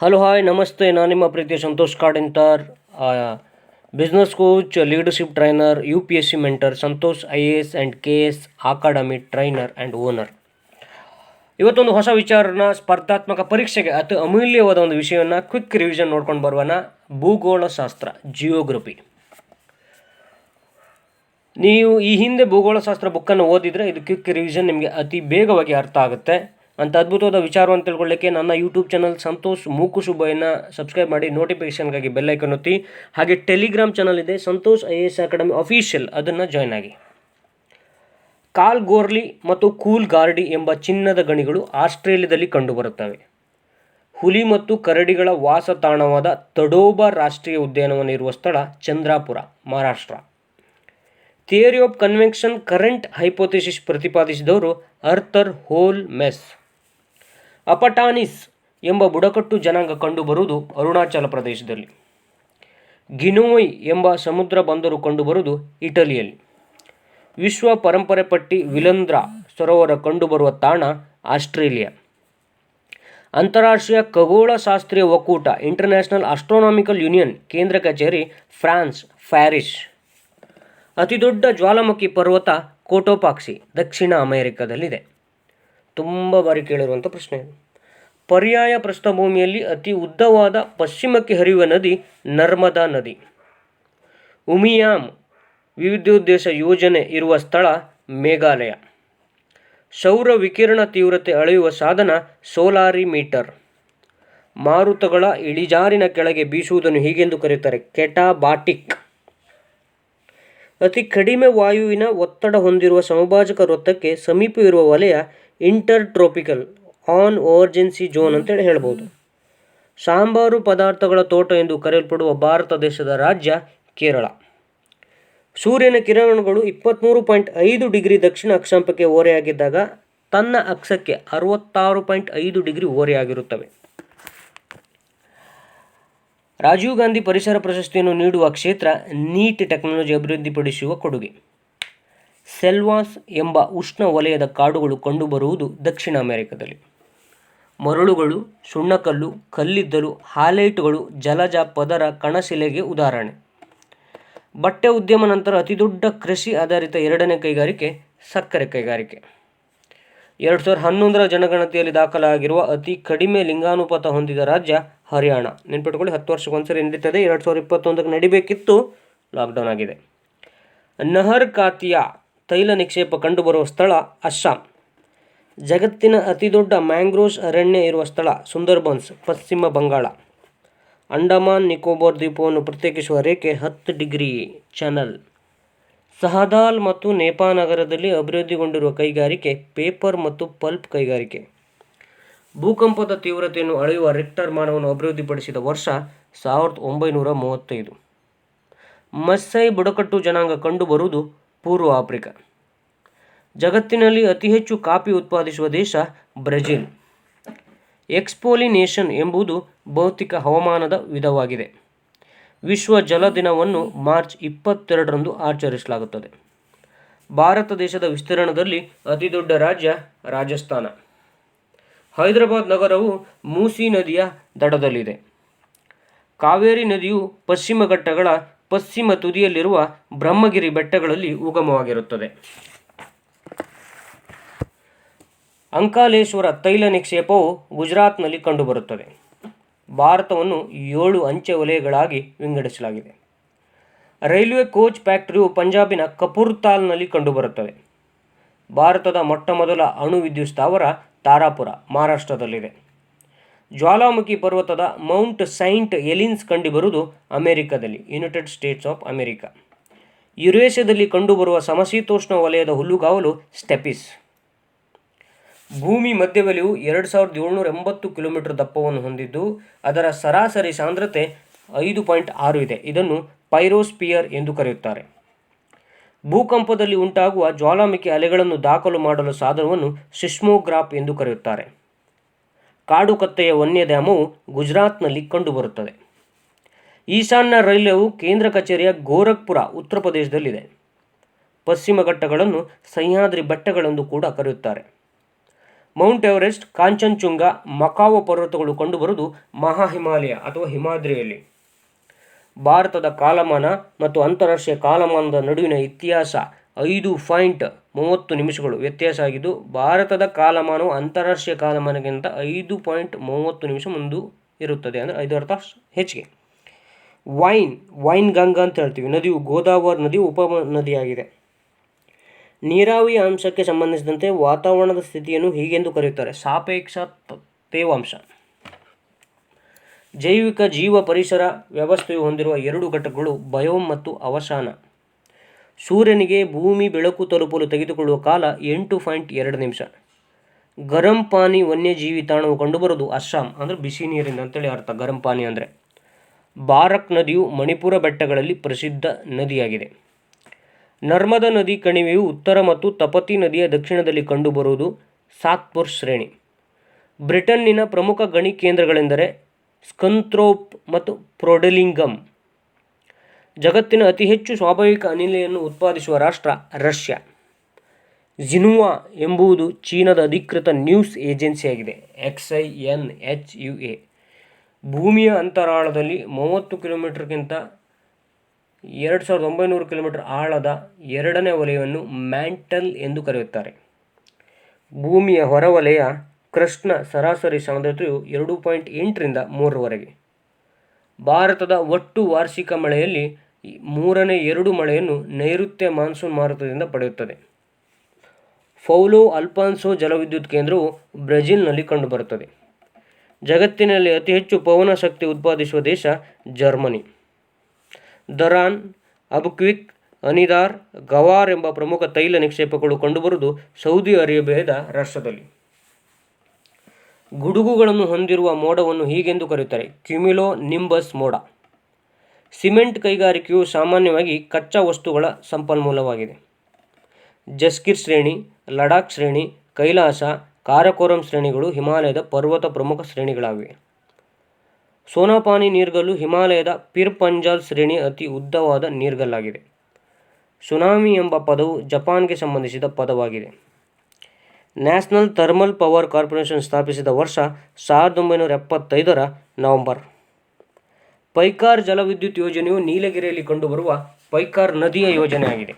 Hello hi ನಮಸ್ತೆ, ನಾನು ನಿಮ್ಮ ಪ್ರೀತಿಯ Santosh Kadintar, business coach, leadership trainer, UPSC mentor, Santosh IAS and KS academy trainer and owner. ಇವತ್ತೊಂದು ಹೊಸ ವಿಚಾರನ, ಸ್ಪರ್ಧಾತ್ಮಕ ಪರೀಕ್ಷೆಗೆ ಅತಿ ಅಮೂಲ್ಯವಾದ ಒಂದು ವಿಷಯವನ್ನು ಕ್ವಿಕ್ ರಿವಿಷನ್ ನೋಡ್ಕೊಂಡು ಬರುವನ. ಭೂಗೋಳಶಾಸ್ತ್ರ, ಜಿಯೋಗ್ರಫಿ. ನೀವು ಈ ಹಿಂದೆ ಭೂಗೋಳಶಾಸ್ತ್ರ ಬುಕ್ಕನ್ನು ಓದಿದರೆ ಇದು ಕ್ವಿಕ್ ರಿವಿಷನ್ ನಿಮಗೆ ಅತಿ ಬೇಗವಾಗಿ ಅರ್ಥ ಆಗುತ್ತೆ. ಅಂಥ ಅದ್ಭುತವಾದ ವಿಚಾರವನ್ನು ತಿಳ್ಕೊಳ್ಳಿಕ್ಕೆ ನನ್ನ ಯೂಟ್ಯೂಬ್ ಚಾನಲ್ ಸಂತೋಷ್ ಮೂಕು ಸುಬ್ಬಯ್ಯನ ಸಬ್ಸ್ಕ್ರೈಬ್ ಮಾಡಿ, ನೋಟಿಫಿಕೇಷನ್ಗಾಗಿ ಬೆಲ್ಲೈಕನ್ ಒತ್ತಿ. ಹಾಗೆ ಟೆಲಿಗ್ರಾಮ್ ಚಾನಲ್ ಇದೆ, ಸಂತೋಷ್ IAS ಅಕಾಡೆಮಿ ಅಫಿಷಿಯಲ್, ಅದನ್ನು ಜಾಯ್ನ್ ಆಗಿ. ಕಾಲ್ ಗೋರ್ಲಿ ಮತ್ತು ಕೂಲ್ ಗಾರ್ಡಿ ಎಂಬ ಚಿನ್ನದ ಗಣಿಗಳು ಆಸ್ಟ್ರೇಲಿಯಾದಲ್ಲಿ ಕಂಡುಬರುತ್ತವೆ. ಹುಲಿ ಮತ್ತು ಕರಡಿಗಳ ವಾಸ ತಾಣವಾದ ತಡೋಬಾ ರಾಷ್ಟ್ರೀಯ ಉದ್ಯಾನವನ ಇರುವ ಸ್ಥಳ Chandrapur, Maharashtra. Theory of convection current hypothesis ಪ್ರತಿಪಾದಿಸಿದವರು ಅರ್ಥರ್ ಹೋಲ್ ಮೆಸ್. ಅಪಟಾನಿಸ್ ಎಂಬ ಬುಡಕಟ್ಟು ಜನಾಂಗ ಕಂಡುಬರುವುದು ಅರುಣಾಚಲ ಪ್ರದೇಶದಲ್ಲಿ. ಗಿನೋಯ್ ಎಂಬ ಸಮುದ್ರ ಬಂದರು ಕಂಡುಬರುವುದು ಇಟಲಿಯಲ್ಲಿ. ವಿಶ್ವ ಪರಂಪರೆ ಪಟ್ಟಿ ವಿಲಂದ್ರ ಸರೋವರ ಕಂಡುಬರುವ ತಾಣ ಆಸ್ಟ್ರೇಲಿಯಾ. ಅಂತಾರಾಷ್ಟ್ರೀಯ ಖಗೋಳಶಾಸ್ತ್ರೀಯ ಒಕ್ಕೂಟ ಇಂಟರ್ನ್ಯಾಷನಲ್ ಆಸ್ಟ್ರೋನಾಮಿಕಲ್ ಯೂನಿಯನ್ ಕೇಂದ್ರ ಕಚೇರಿ ಫ್ರಾನ್ಸ್, ಪ್ಯಾರಿಸ್. ಅತಿದೊಡ್ಡ ಜ್ವಾಲಾಮುಖಿ ಪರ್ವತ ಕೋಟೋಪಾಕ್ಸಿ, ದಕ್ಷಿಣ ಅಮೆರಿಕದಲ್ಲಿದೆ. ತುಂಬ ಬಾರಿ ಕೇಳಿರುವಂಥ ಪ್ರಶ್ನೆ. ಪರ್ಯಾಯ ಪ್ರಸ್ಥಭೂಮಿಯಲ್ಲಿ ಅತಿ ಉದ್ದವಾದ ಪಶ್ಚಿಮಕ್ಕೆ ಹರಿಯುವ ನದಿ ನರ್ಮದಾ ನದಿ. ಉಮಿಯಾಮ್ ವಿದ್ಯುದ್ದೇಶ ಯೋಜನೆ ಇರುವ ಸ್ಥಳ ಮೇಘಾಲಯ. ಸೌರ ವಿಕಿರಣ ತೀವ್ರತೆ ಅಳೆಯುವ ಸಾಧನ ಸೋಲಾರಿಮೀಟರ್. ಮಾರುತಗಳ ಇಳಿಜಾರಿನ ಕೆಳಗೆ ಬೀಸುವುದನ್ನು ಹೀಗೆಂದು ಕರೆಯುತ್ತಾರೆ, ಕೆಟಾಬಾಟಿಕ್. ಅತಿ ಕಡಿಮೆ ವಾಯುವಿನ ಒತ್ತಡ ಹೊಂದಿರುವ ಸಮಭಾಜಕ ವೃತ್ತಕ್ಕೆ ಸಮೀಪವಿರುವ ವಲಯ ಇಂಟರ್ ಟ್ರೋಪಿಕಲ್ ಆನ್ ಓರ್ಜೆನ್ಸಿ ಝೋನ್ ಅಂತೇಳಿ ಹೇಳ್ಬೋದು. ಸಾಂಬಾರು ಪದಾರ್ಥಗಳ ತೋಟ ಎಂದು ಕರೆಯಲ್ಪಡುವ ಭಾರತ ದೇಶದ ರಾಜ್ಯ ಕೇರಳ. ಸೂರ್ಯನ ಕಿರಣಗಳು 23.5 ಡಿಗ್ರಿ ದಕ್ಷಿಣ ಅಕ್ಷಾಂಶಕ್ಕೆ ಓರೆಯಾಗಿದ್ದಾಗ ತನ್ನ ಅಕ್ಷಕ್ಕೆ 66.5 ಡಿಗ್ರಿ ಓರೆಯಾಗಿರುತ್ತವೆ. ರಾಜೀವ್ ಗಾಂಧಿ ಪರಿಸರ ಪ್ರಶಸ್ತಿಯನ್ನು ನೀಡುವ ಕ್ಷೇತ್ರ ನೀಟ್ ಟೆಕ್ನಾಲಜಿ ಅಭಿವೃದ್ಧಿಪಡಿಸುವ ಕೊಡುಗೆ. ಸೆಲ್ವಾಸ್ ಎಂಬ ಉಷ್ಣ ವಲಯದ ಕಾಡುಗಳು ಕಂಡುಬರುವುದು ದಕ್ಷಿಣ ಅಮೆರಿಕದಲ್ಲಿ. ಮರಳುಗಳು, ಸುಣ್ಣಕಲ್ಲು, ಕಲ್ಲಿದ್ದಲು, ಹಾಲೈಟುಗಳು ಜಲಜ ಪದರ ಕಣಶಿಲೆಗೆ ಉದಾಹರಣೆ. ಬಟ್ಟೆ ಉದ್ಯಮ ನಂತರ ಅತಿದೊಡ್ಡ ಕೃಷಿ ಆಧಾರಿತ ಎರಡನೇ ಕೈಗಾರಿಕೆ ಸಕ್ಕರೆ ಕೈಗಾರಿಕೆ. 2011ರ ಜನಗಣತಿಯಲ್ಲಿ ದಾಖಲಾಗಿರುವ ಅತಿ ಕಡಿಮೆ ಲಿಂಗಾನುಪಾತ ಹೊಂದಿದ ರಾಜ್ಯ ಹರಿಯಾಣ. ನೆನ್ಪಿಟ್ಕೊಳ್ಳಿ, 10 ವರ್ಷಕ್ಕೊಂದ್ಸರಿ ನಡೀತದೆ. 2021ಕ್ಕೆ ನಡಿಬೇಕಿತ್ತು, ಲಾಕ್ಡೌನ್ ಆಗಿದೆ. ನಹರ್ ಕಾತಿಯಾ ತೈಲ ನಿಕ್ಷೇಪ ಕಂಡುಬರುವ ಸ್ಥಳ ಅಸ್ಸಾಂ. ಜಗತ್ತಿನ ಅತಿದೊಡ್ಡ ಮ್ಯಾಂಗ್ರೋವ್ಸ್ ಅರಣ್ಯ ಇರುವ ಸ್ಥಳ ಸುಂದರ್ಬನ್ಸ್, ಪಶ್ಚಿಮ ಬಂಗಾಳ. ಅಂಡಮಾನ್ ನಿಕೋಬಾರ್ ದ್ವೀಪವನ್ನು ಪ್ರತ್ಯೇಕಿಸುವ ರೇಖೆ 10 ಡಿಗ್ರಿ ಚಾನಲ್. ಸಹದಾಲ್ ಮತ್ತು ನೇಪಾ ನಗರದಲ್ಲಿ ಅಭಿವೃದ್ಧಿಗೊಂಡಿರುವ ಕೈಗಾರಿಕೆ ಪೇಪರ್ ಮತ್ತು ಪಲ್ಪ್ ಕೈಗಾರಿಕೆ. ಭೂಕಂಪದ ತೀವ್ರತೆಯನ್ನು ಅಳೆಯುವ ರಿಕ್ಟರ್ ಮಾನವನ್ನು ಅಭಿವೃದ್ಧಿಪಡಿಸಿದ ವರ್ಷ 1935. ಮಸ್ಸೈ ಬುಡಕಟ್ಟು ಜನಾಂಗ ಕಂಡುಬರುವುದು ಪೂರ್ವ ಆಫ್ರಿಕಾ. ಜಗತ್ತಿನಲ್ಲಿ ಅತಿ ಹೆಚ್ಚು ಕಾಫಿ ಉತ್ಪಾದಿಸುವ ದೇಶ ಬ್ರೆಜಿಲ್. ಎಕ್ಸ್ಪೋಲಿನೇಷನ್ ಎಂಬುದು ಭೌತಿಕ ಹವಾಮಾನದ ವಿಧವಾಗಿದೆ. ವಿಶ್ವ ಜಲ ದಿನವನ್ನು ಮಾರ್ಚ್ 22ರಂದು ಆಚರಿಸಲಾಗುತ್ತದೆ. ಭಾರತ ದೇಶದ ವಿಸ್ತೀರ್ಣದಲ್ಲಿ ಅತಿದೊಡ್ಡ ರಾಜ್ಯ ರಾಜಸ್ಥಾನ. ಹೈದರಾಬಾದ್ ನಗರವು ಮೂಸಿ ನದಿಯ ದಡದಲ್ಲಿದೆ. ಕಾವೇರಿ ನದಿಯು ಪಶ್ಚಿಮ ಘಟ್ಟಗಳ ಪಶ್ಚಿಮ ತುದಿಯಲ್ಲಿರುವ ಬ್ರಹ್ಮಗಿರಿ ಬೆಟ್ಟಗಳಲ್ಲಿ ಉಗಮವಾಗಿರುತ್ತದೆ. ಅಂಕಾಲೇಶ್ವರ ತೈಲ ನಿಕ್ಷೇಪವು ಗುಜರಾತ್ನಲ್ಲಿ ಕಂಡುಬರುತ್ತದೆ. ಭಾರತವನ್ನು 7 ಅಂಚೆ ವಲಯಗಳಾಗಿ ವಿಂಗಡಿಸಲಾಗಿದೆ. ರೈಲ್ವೆ ಕೋಚ್ ಫ್ಯಾಕ್ಟರಿಯು ಪಂಜಾಬಿನ ಕಪೂರ್ತಾಲ್ನಲ್ಲಿ ಕಂಡುಬರುತ್ತದೆ. ಭಾರತದ ಮೊಟ್ಟಮೊದಲ ಅಣು ವಿದ್ಯುತ್ ಸ್ಥಾವರ ತಾರಾಪುರ, ಮಹಾರಾಷ್ಟ್ರದಲ್ಲಿದೆ. ಜ್ವಾಲಾಮುಖಿ ಪರ್ವತದ ಮೌಂಟ್ ಸೈಂಟ್ ಎಲಿನ್ಸ್ ಕಂಡುಬರುವುದು ಅಮೆರಿಕದಲ್ಲಿ, ಯುನೈಟೆಡ್ ಸ್ಟೇಟ್ಸ್ ಆಫ್ ಅಮೆರಿಕ. ಯುರೇಷ್ಯಾದಲ್ಲಿ ಕಂಡುಬರುವ ಸಮಶೀತೋಷ್ಣ ವಲಯದ ಹುಲ್ಲುಗಾವಲು ಸ್ಟೆಪಿಸ್. ಭೂಮಿ ಮಧ್ಯವಲಯವು 2780 ಕಿಲೋಮೀಟರ್ ದಪ್ಪವನ್ನು ಹೊಂದಿದ್ದು ಅದರ ಸರಾಸರಿ ಸಾಂದ್ರತೆ 5.6 ಇದೆ. ಇದನ್ನು ಪೈರೋಸ್ಪಿಯರ್ ಎಂದು ಕರೆಯುತ್ತಾರೆ. ಭೂಕಂಪದಲ್ಲಿ ಉಂಟಾಗುವ ಜ್ವಾಲಾಮುಖಿ ಅಲೆಗಳನ್ನು ದಾಖಲು ಮಾಡಲು ಸಾಧನವನ್ನು ಸಿಸ್ಮೋಗ್ರಾಫ್ ಎಂದು ಕರೆಯುತ್ತಾರೆ. ಕಾಡು ಕತ್ತೆಯ ವನ್ಯಧಾಮವು ಗುಜರಾತ್ನಲ್ಲಿ ಕಂಡುಬರುತ್ತದೆ. ಈಶಾನ್ಯ ರೈಲ್ವೆಯು ಕೇಂದ್ರ ಕಚೇರಿಯ ಗೋರಖ್ಪುರ, ಉತ್ತರ ಪ್ರದೇಶದಲ್ಲಿದೆ. ಪಶ್ಚಿಮ ಘಟ್ಟಗಳನ್ನು ಸಹ್ಯಾದ್ರಿ ಬೆಟ್ಟಗಳೆಂದು ಕೂಡ ಕರೆಯುತ್ತಾರೆ. ಮೌಂಟ್ ಎವರೆಸ್ಟ್, ಕಾಂಚನಜುಂಗ, ಮಕಾವ ಪರ್ವತಗಳು ಕಂಡುಬರುವುದು ಮಹಾ ಹಿಮಾಲಯ ಅಥವಾ ಹಿಮಾದ್ರಿಯಲ್ಲಿ. ಭಾರತದ ಕಾಲಮಾನ ಮತ್ತು ಅಂತಾರಾಷ್ಟ್ರೀಯ ಕಾಲಮಾನದ ನಡುವಿನ ಇತಿಹಾಸ 5.30 ವ್ಯತ್ಯಾಸ ಆಗಿದ್ದು, ಭಾರತದ ಕಾಲಮಾನವು ಅಂತಾರಾಷ್ಟ್ರೀಯ ಕಾಲಮಾನಕ್ಕಿಂತ 5.30 ಮುಂದೆ ಇರುತ್ತದೆ. ಅಂದರೆ 5 ಅರ್ಥ ಹೆಚ್ಚಿಗೆ. ವೈನ್ ಗಂಗಾ ಅಂತ ಹೇಳ್ತೀವಿ. ನದಿಯು ಗೋದಾವರಿ ನದಿಯು ಉಪನದಿಯಾಗಿದೆ. ನೀರಾವಿ ಅಂಶಕ್ಕೆ ಸಂಬಂಧಿಸಿದಂತೆ ವಾತಾವರಣದ ಸ್ಥಿತಿಯನ್ನು ಹೀಗೆಂದು ಕರೆಯುತ್ತಾರೆ: ಸಾಪೇಕ್ಷ ತೇವಾಂಶ. ಜೈವಿಕ ಜೀವ ಪರಿಸರ ವ್ಯವಸ್ಥೆಯು ಹೊಂದಿರುವ 2 ಘಟಕಗಳು ಬಯೋಮ್ ಮತ್ತು ಅವಸಾನ. ಸೂರ್ಯನಿಗೆ ಭೂಮಿ ಬೆಳಕು ತಲುಪಲು ತೆಗೆದುಕೊಳ್ಳುವ ಕಾಲ 8.2 ಗರಂ ಪಾನಿ ವನ್ಯಜೀವಿ ತಾಣವು ಕಂಡುಬರೋದು ಅಸ್ಸಾಂ. ಅಂದರೆ ಬಿಸಿ ನೀರಿಂದ ಅಂತೇಳಿ ಅರ್ಥ ಗರಂ ಪಾನಿ ಅಂದರೆ. ಬಾರಕ್ ನದಿಯು ಮಣಿಪುರ ಬೆಟ್ಟಗಳಲ್ಲಿ ಪ್ರಸಿದ್ಧ ನದಿಯಾಗಿದೆ. ನರ್ಮದಾ ನದಿ ಕಣಿವೆಯು ಉತ್ತರ ಮತ್ತು ತಪತಿ ನದಿಯ ದಕ್ಷಿಣದಲ್ಲಿ ಕಂಡುಬರುವುದು ಸಾತ್ಪುರ್ ಶ್ರೇಣಿ. ಬ್ರಿಟನ್ನಿನ ಪ್ರಮುಖ ಗಣಿ ಕೇಂದ್ರಗಳೆಂದರೆ ಸ್ಕಂಥ್ರೋಪ್ ಮತ್ತು ಫ್ರೋಡೆಲಿಂಗಮ್. ಜಗತ್ತಿನ ಅತಿ ಹೆಚ್ಚು ಸ್ವಾಭಾವಿಕ ಅನಿಲವನ್ನು ಉತ್ಪಾದಿಸುವ ರಾಷ್ಟ್ರ ರಷ್ಯಾ. ಜಿನ್ಹುವಾ ಎಂಬುದು ಚೀನಾದ ಅಧಿಕೃತ ನ್ಯೂಸ್ ಏಜೆನ್ಸಿಯಾಗಿದೆ. XINHUA. ಭೂಮಿಯ ಅಂತರಾಳದಲ್ಲಿ 30 ಕಿಲೋಮೀಟರ್ಗಿಂತ 2900 ಕಿಲೋಮೀಟರ್ ಆಳದ ಎರಡನೇ ವಲಯವನ್ನು ಮ್ಯಾಂಟಲ್ ಎಂದು ಕರೆಯುತ್ತಾರೆ. ಭೂಮಿಯ ಹೊರವಲಯ ಕ್ರಸ್ಟ್ನ ಸರಾಸರಿ ಸಾಂದ್ರತೆಯು 2.8 3 ಭಾರತದ ಒಟ್ಟು ವಾರ್ಷಿಕ ಮಳೆಯಲ್ಲಿ 2/3 ಮಳೆಯನ್ನು ನೈಋತ್ಯ ಮಾನ್ಸೂನ್ ಮಾರುತದಿಂದ ಪಡೆಯುತ್ತದೆ. ಪೌಲೋ ಅಲ್ಫಾನ್ಸೋ ಜಲವಿದ್ಯುತ್ ಕೇಂದ್ರವು ಬ್ರೆಜಿಲ್ನಲ್ಲಿ ಕಂಡುಬರುತ್ತದೆ. ಜಗತ್ತಿನಲ್ಲಿ ಅತಿ ಹೆಚ್ಚು ಪವನ ಶಕ್ತಿ ಉತ್ಪಾದಿಸುವ ದೇಶ ಜರ್ಮನಿ. ದರಾನ್, ಅಬ್ಕ್ವಿಕ್, ಅನಿದಾರ್, ಗವಾರ್ ಎಂಬ ಪ್ರಮುಖ ತೈಲ ನಿಕ್ಷೇಪಗಳು ಕಂಡುಬರುವುದು ಸೌದಿ ಅರೇಬಿಯಾದ ರಾಷ್ಟ್ರದಲ್ಲಿ. ಗುಡುಗುಗಳನ್ನು ಹೊಂದಿರುವ ಮೋಡವನ್ನು ಹೀಗೆಂದು ಕರೆಯುತ್ತಾರೆ: ಕ್ಯುಮ್ಯುಲೋ ನಿಂಬಸ್ ಮೋಡ. ಸಿಮೆಂಟ್ ಕೈಗಾರಿಕೆಯು ಸಾಮಾನ್ಯವಾಗಿ ಕಚ್ಚಾ ವಸ್ತುಗಳ ಸಂಪನ್ಮೂಲವಾಗಿದೆ. ಜಸ್ಗಿರ್ ಶ್ರೇಣಿ, ಲಡಾಖ್ ಶ್ರೇಣಿ, ಕೈಲಾಸ, ಕಾರಕೋರಂ ಶ್ರೇಣಿಗಳು ಹಿಮಾಲಯದ ಪರ್ವತ ಪ್ರಮುಖ ಶ್ರೇಣಿಗಳಾಗಿವೆ. ಸೋನಾಪಾನಿ ನೀರ್ಗಲ್ಲು ಹಿಮಾಲಯದ ಪಿರ್ ಪಂಜಾಲ್ ಶ್ರೇಣಿಯ ಅತಿ ಉದ್ದವಾದ ನೀರ್ಗಲ್ಲಾಗಿದೆ. ಸುನಾಮಿ ಎಂಬ ಪದವು ಜಪಾನ್ಗೆ ಸಂಬಂಧಿಸಿದ ಪದವಾಗಿದೆ. ನ್ಯಾಷನಲ್ ಥರ್ಮಲ್ ಪವರ್ ಕಾರ್ಪೊರೇಷನ್ ಸ್ಥಾಪಿಸಿದ ವರ್ಷ 1975 ನವೆಂಬರ್. ಪೈಕಾರ್ ಜಲವಿದ್ಯುತ್ ಯೋಜನೆಯು ನೀಲಗಿರಿಯಲ್ಲಿ ಕಂಡುಬರುವ ಪೈಕಾರ್ ನದಿಯ ಯೋಜನೆಯಾಗಿದೆ.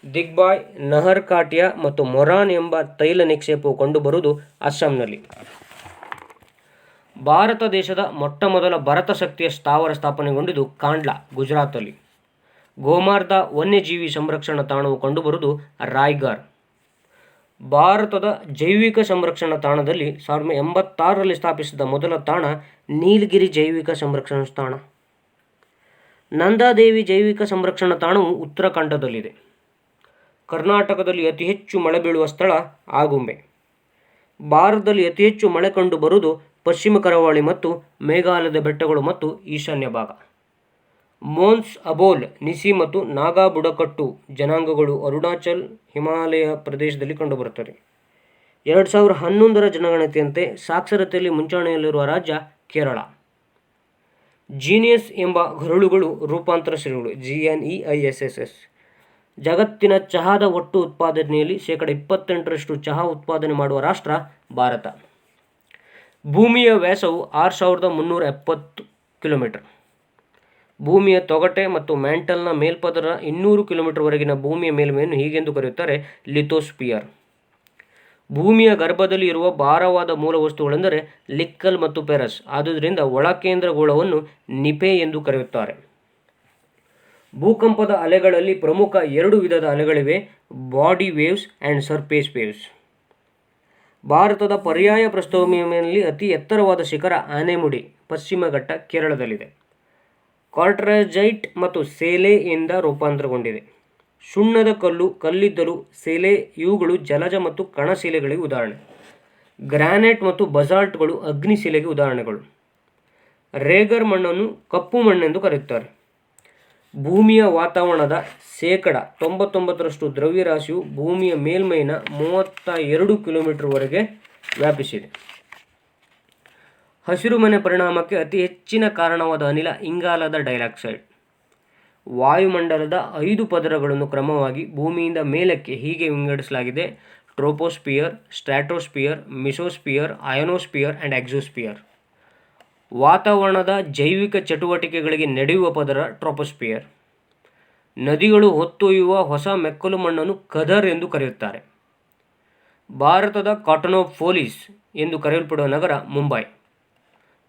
ದಿಗ್ಬಾಯ್, ನಹರ್ ಕಾಟಿಯಾ ಮತ್ತು ಮೊರಾನ್ ಎಂಬ ತೈಲ ನಿಕ್ಷೇಪವು ಕಂಡುಬರುವುದು ಅಸ್ಸಾಂನಲ್ಲಿ. ಭಾರತ ದೇಶದ ಮೊಟ್ಟಮೊದಲ ಭರತ ಶಕ್ತಿಯ ಸ್ಥಾವರ ಸ್ಥಾಪನೆಗೊಂಡಿದ್ದು ಕಾಂಡ್ಲಾ, ಗುಜರಾತಲ್ಲಿ. ಗೋಮಾರ್ಧಾ ವನ್ಯಜೀವಿ ಸಂರಕ್ಷಣಾ ತಾಣವು ಕಂಡುಬರುವುದು ರಾಯ್ಗರ್. ಭಾರತದ ಜೈವಿಕ ಸಂರಕ್ಷಣಾ ತಾಣದಲ್ಲಿ 1986ರಲ್ಲಿ ಸ್ಥಾಪಿಸಿದ ಮೊದಲ ತಾಣ ನೀಲಗಿರಿ ಜೈವಿಕ ಸಂರಕ್ಷಣಾ ತಾಣ. ನಂದಾದೇವಿ ಜೈವಿಕ ಸಂರಕ್ಷಣಾ ತಾಣವು ಉತ್ತರಾಖಂಡದಲ್ಲಿದೆ. ಕರ್ನಾಟಕದಲ್ಲಿ ಅತಿ ಹೆಚ್ಚು ಮಳೆ ಬೀಳುವ ಸ್ಥಳ ಆಗುಂಬೆ. ಭಾರತದಲ್ಲಿ ಅತಿ ಹೆಚ್ಚು ಮಳೆ ಕಂಡುಬರುವುದು ಪಶ್ಚಿಮ ಕರಾವಳಿ ಮತ್ತು ಮೇಘಾಲಯದ ಬೆಟ್ಟಗಳು ಮತ್ತು ಈಶಾನ್ಯ ಭಾಗ. ಮೋನ್ಸ್ ಅಬೋಲ್, ನಿಸಿ ಮತ್ತು ನಾಗಾ ಬುಡಕಟ್ಟು ಜನಾಂಗಗಳು ಅರುಣಾಚಲ್ ಹಿಮಾಲಯ ಪ್ರದೇಶದಲ್ಲಿ ಕಂಡುಬರುತ್ತದೆ. 2011ರ ಜನಗಣತಿಯಂತೆ ಸಾಕ್ಷರತೆಯಲ್ಲಿ ಮುಂಚೂಣಿಯಲ್ಲಿರುವ ರಾಜ್ಯ ಕೇರಳ. ಜೀನಿಯಸ್ ಎಂಬ ಗರಳುಗಳು ರೂಪಾಂತರ ಶ್ರೇಣಿಗಳು GNEISS. ಜಗತ್ತಿನ ಚಹಾದ ಒಟ್ಟು ಉತ್ಪಾದನೆಯಲ್ಲಿ 28% ಚಹಾ ಉತ್ಪಾದನೆ ಮಾಡುವ ರಾಷ್ಟ್ರ ಭಾರತ. ಭೂಮಿಯ ವ್ಯಾಸವು 6370 ಕಿಲೋಮೀಟರ್. ಭೂಮಿಯ ತೊಗಟೆ ಮತ್ತು ಮ್ಯಾಂಟಲ್ನ ಮೇಲ್ಪದರ 200 ಕಿಲೋಮೀಟರ್ವರೆಗಿನ ಭೂಮಿಯ ಮೇಲ್ಮೈಯನ್ನು ಹೀಗೆಂದು ಕರೆಯುತ್ತಾರೆ: ಲಿಥೋಸ್ಪಿಯರ್. ಭೂಮಿಯ ಗರ್ಭದಲ್ಲಿ ಇರುವ ಭಾರವಾದ ಮೂಲ ವಸ್ತುಗಳೆಂದರೆ ನಿಕ್ಕಲ್ ಮತ್ತು ಫೆರಸ್. ಆದುದರಿಂದ ಒಳಕೇಂದ್ರ ಗೋಳವನ್ನು ನಿಪೆ ಎಂದು ಕರೆಯುತ್ತಾರೆ. ಭೂಕಂಪದ ಅಲೆಗಳಲ್ಲಿ ಪ್ರಮುಖ 2 ವಿಧದ ಅಲೆಗಳಿವೆ: body waves and surface waves. ಭಾರತದ ಪರ್ಯಾಯ ಪ್ರಸ್ಥಭೂಮಿಯಲ್ಲಿ ಅತಿ ಎತ್ತರವಾದ ಶಿಖರ ಆನೆಮುಡಿ, ಪಶ್ಚಿಮ ಘಟ್ಟ, ಕೇರಳದಲ್ಲಿದೆ. ಕ್ವಾರ್ಟರೈಜೈಟ್ ಮತ್ತು ಸೇಲೆಯಿಂದ ರೂಪಾಂತರಗೊಂಡಿದೆ. ಸುಣ್ಣದ ಕಲ್ಲು, ಕಲ್ಲಿದ್ದಲು, ಸೇಲೆ ಇವುಗಳು ಜಲಜ ಮತ್ತು ಕಣಶಿಲೆಗಳಿಗೆ ಉದಾಹರಣೆ. ಗ್ರಾನೈಟ್ ಮತ್ತು ಬಸಾಲ್ಟ್ಗಳು ಅಗ್ನಿಶಿಲೆಗೆ ಉದಾಹರಣೆಗಳು. ರೇಗರ್ ಮಣ್ಣನ್ನು ಕಪ್ಪು ಮಣ್ಣೆಂದು ಕರೆಯುತ್ತಾರೆ. ಭೂಮಿಯ ವಾತಾವರಣದ 99% ದ್ರವ್ಯರಾಶಿಯು ಭೂಮಿಯ ಮೇಲ್ಮೈನ 32 ಕಿಲೋಮೀಟರ್ವರೆಗೆ ವ್ಯಾಪಿಸಿದೆ. ಹಸಿರುಮನೆ ಪರಿಣಾಮಕ್ಕೆ ಅತಿ ಹೆಚ್ಚಿನ ಕಾರಣವಾದ ಅನಿಲ ಇಂಗಾಲದ ಡೈಆಕ್ಸೈಡ್. ವಾಯುಮಂಡಲದ 5 ಪದರಗಳನ್ನು ಕ್ರಮವಾಗಿ ಭೂಮಿಯಿಂದ ಮೇಲಕ್ಕೆ ಹೀಗೆ ವಿಂಗಡಿಸಲಾಗಿದೆ: troposphere, stratosphere, mesosphere, ionosphere and exosphere. ವಾತಾವರಣದ ಜೈವಿಕ ಚಟುವಟಿಕೆಗಳಿಗೆ ನಡೆಯುವ ಪದರ ಟ್ರೋಪೋಸ್ಪಿಯರ್. ನದಿಗಳು ಹೊತ್ತೊಯ್ಯುವ ಹೊಸ ಮೆಕ್ಕಲು ಮಣ್ಣನ್ನು ಕದರ್ ಎಂದು ಕರೆಯುತ್ತಾರೆ. ಭಾರತದ ಕಾಟನೋಪೋಲಿಸ್ ಎಂದು ಕರೆಯಲ್ಪಡುವ ನಗರ ಮುಂಬೈ.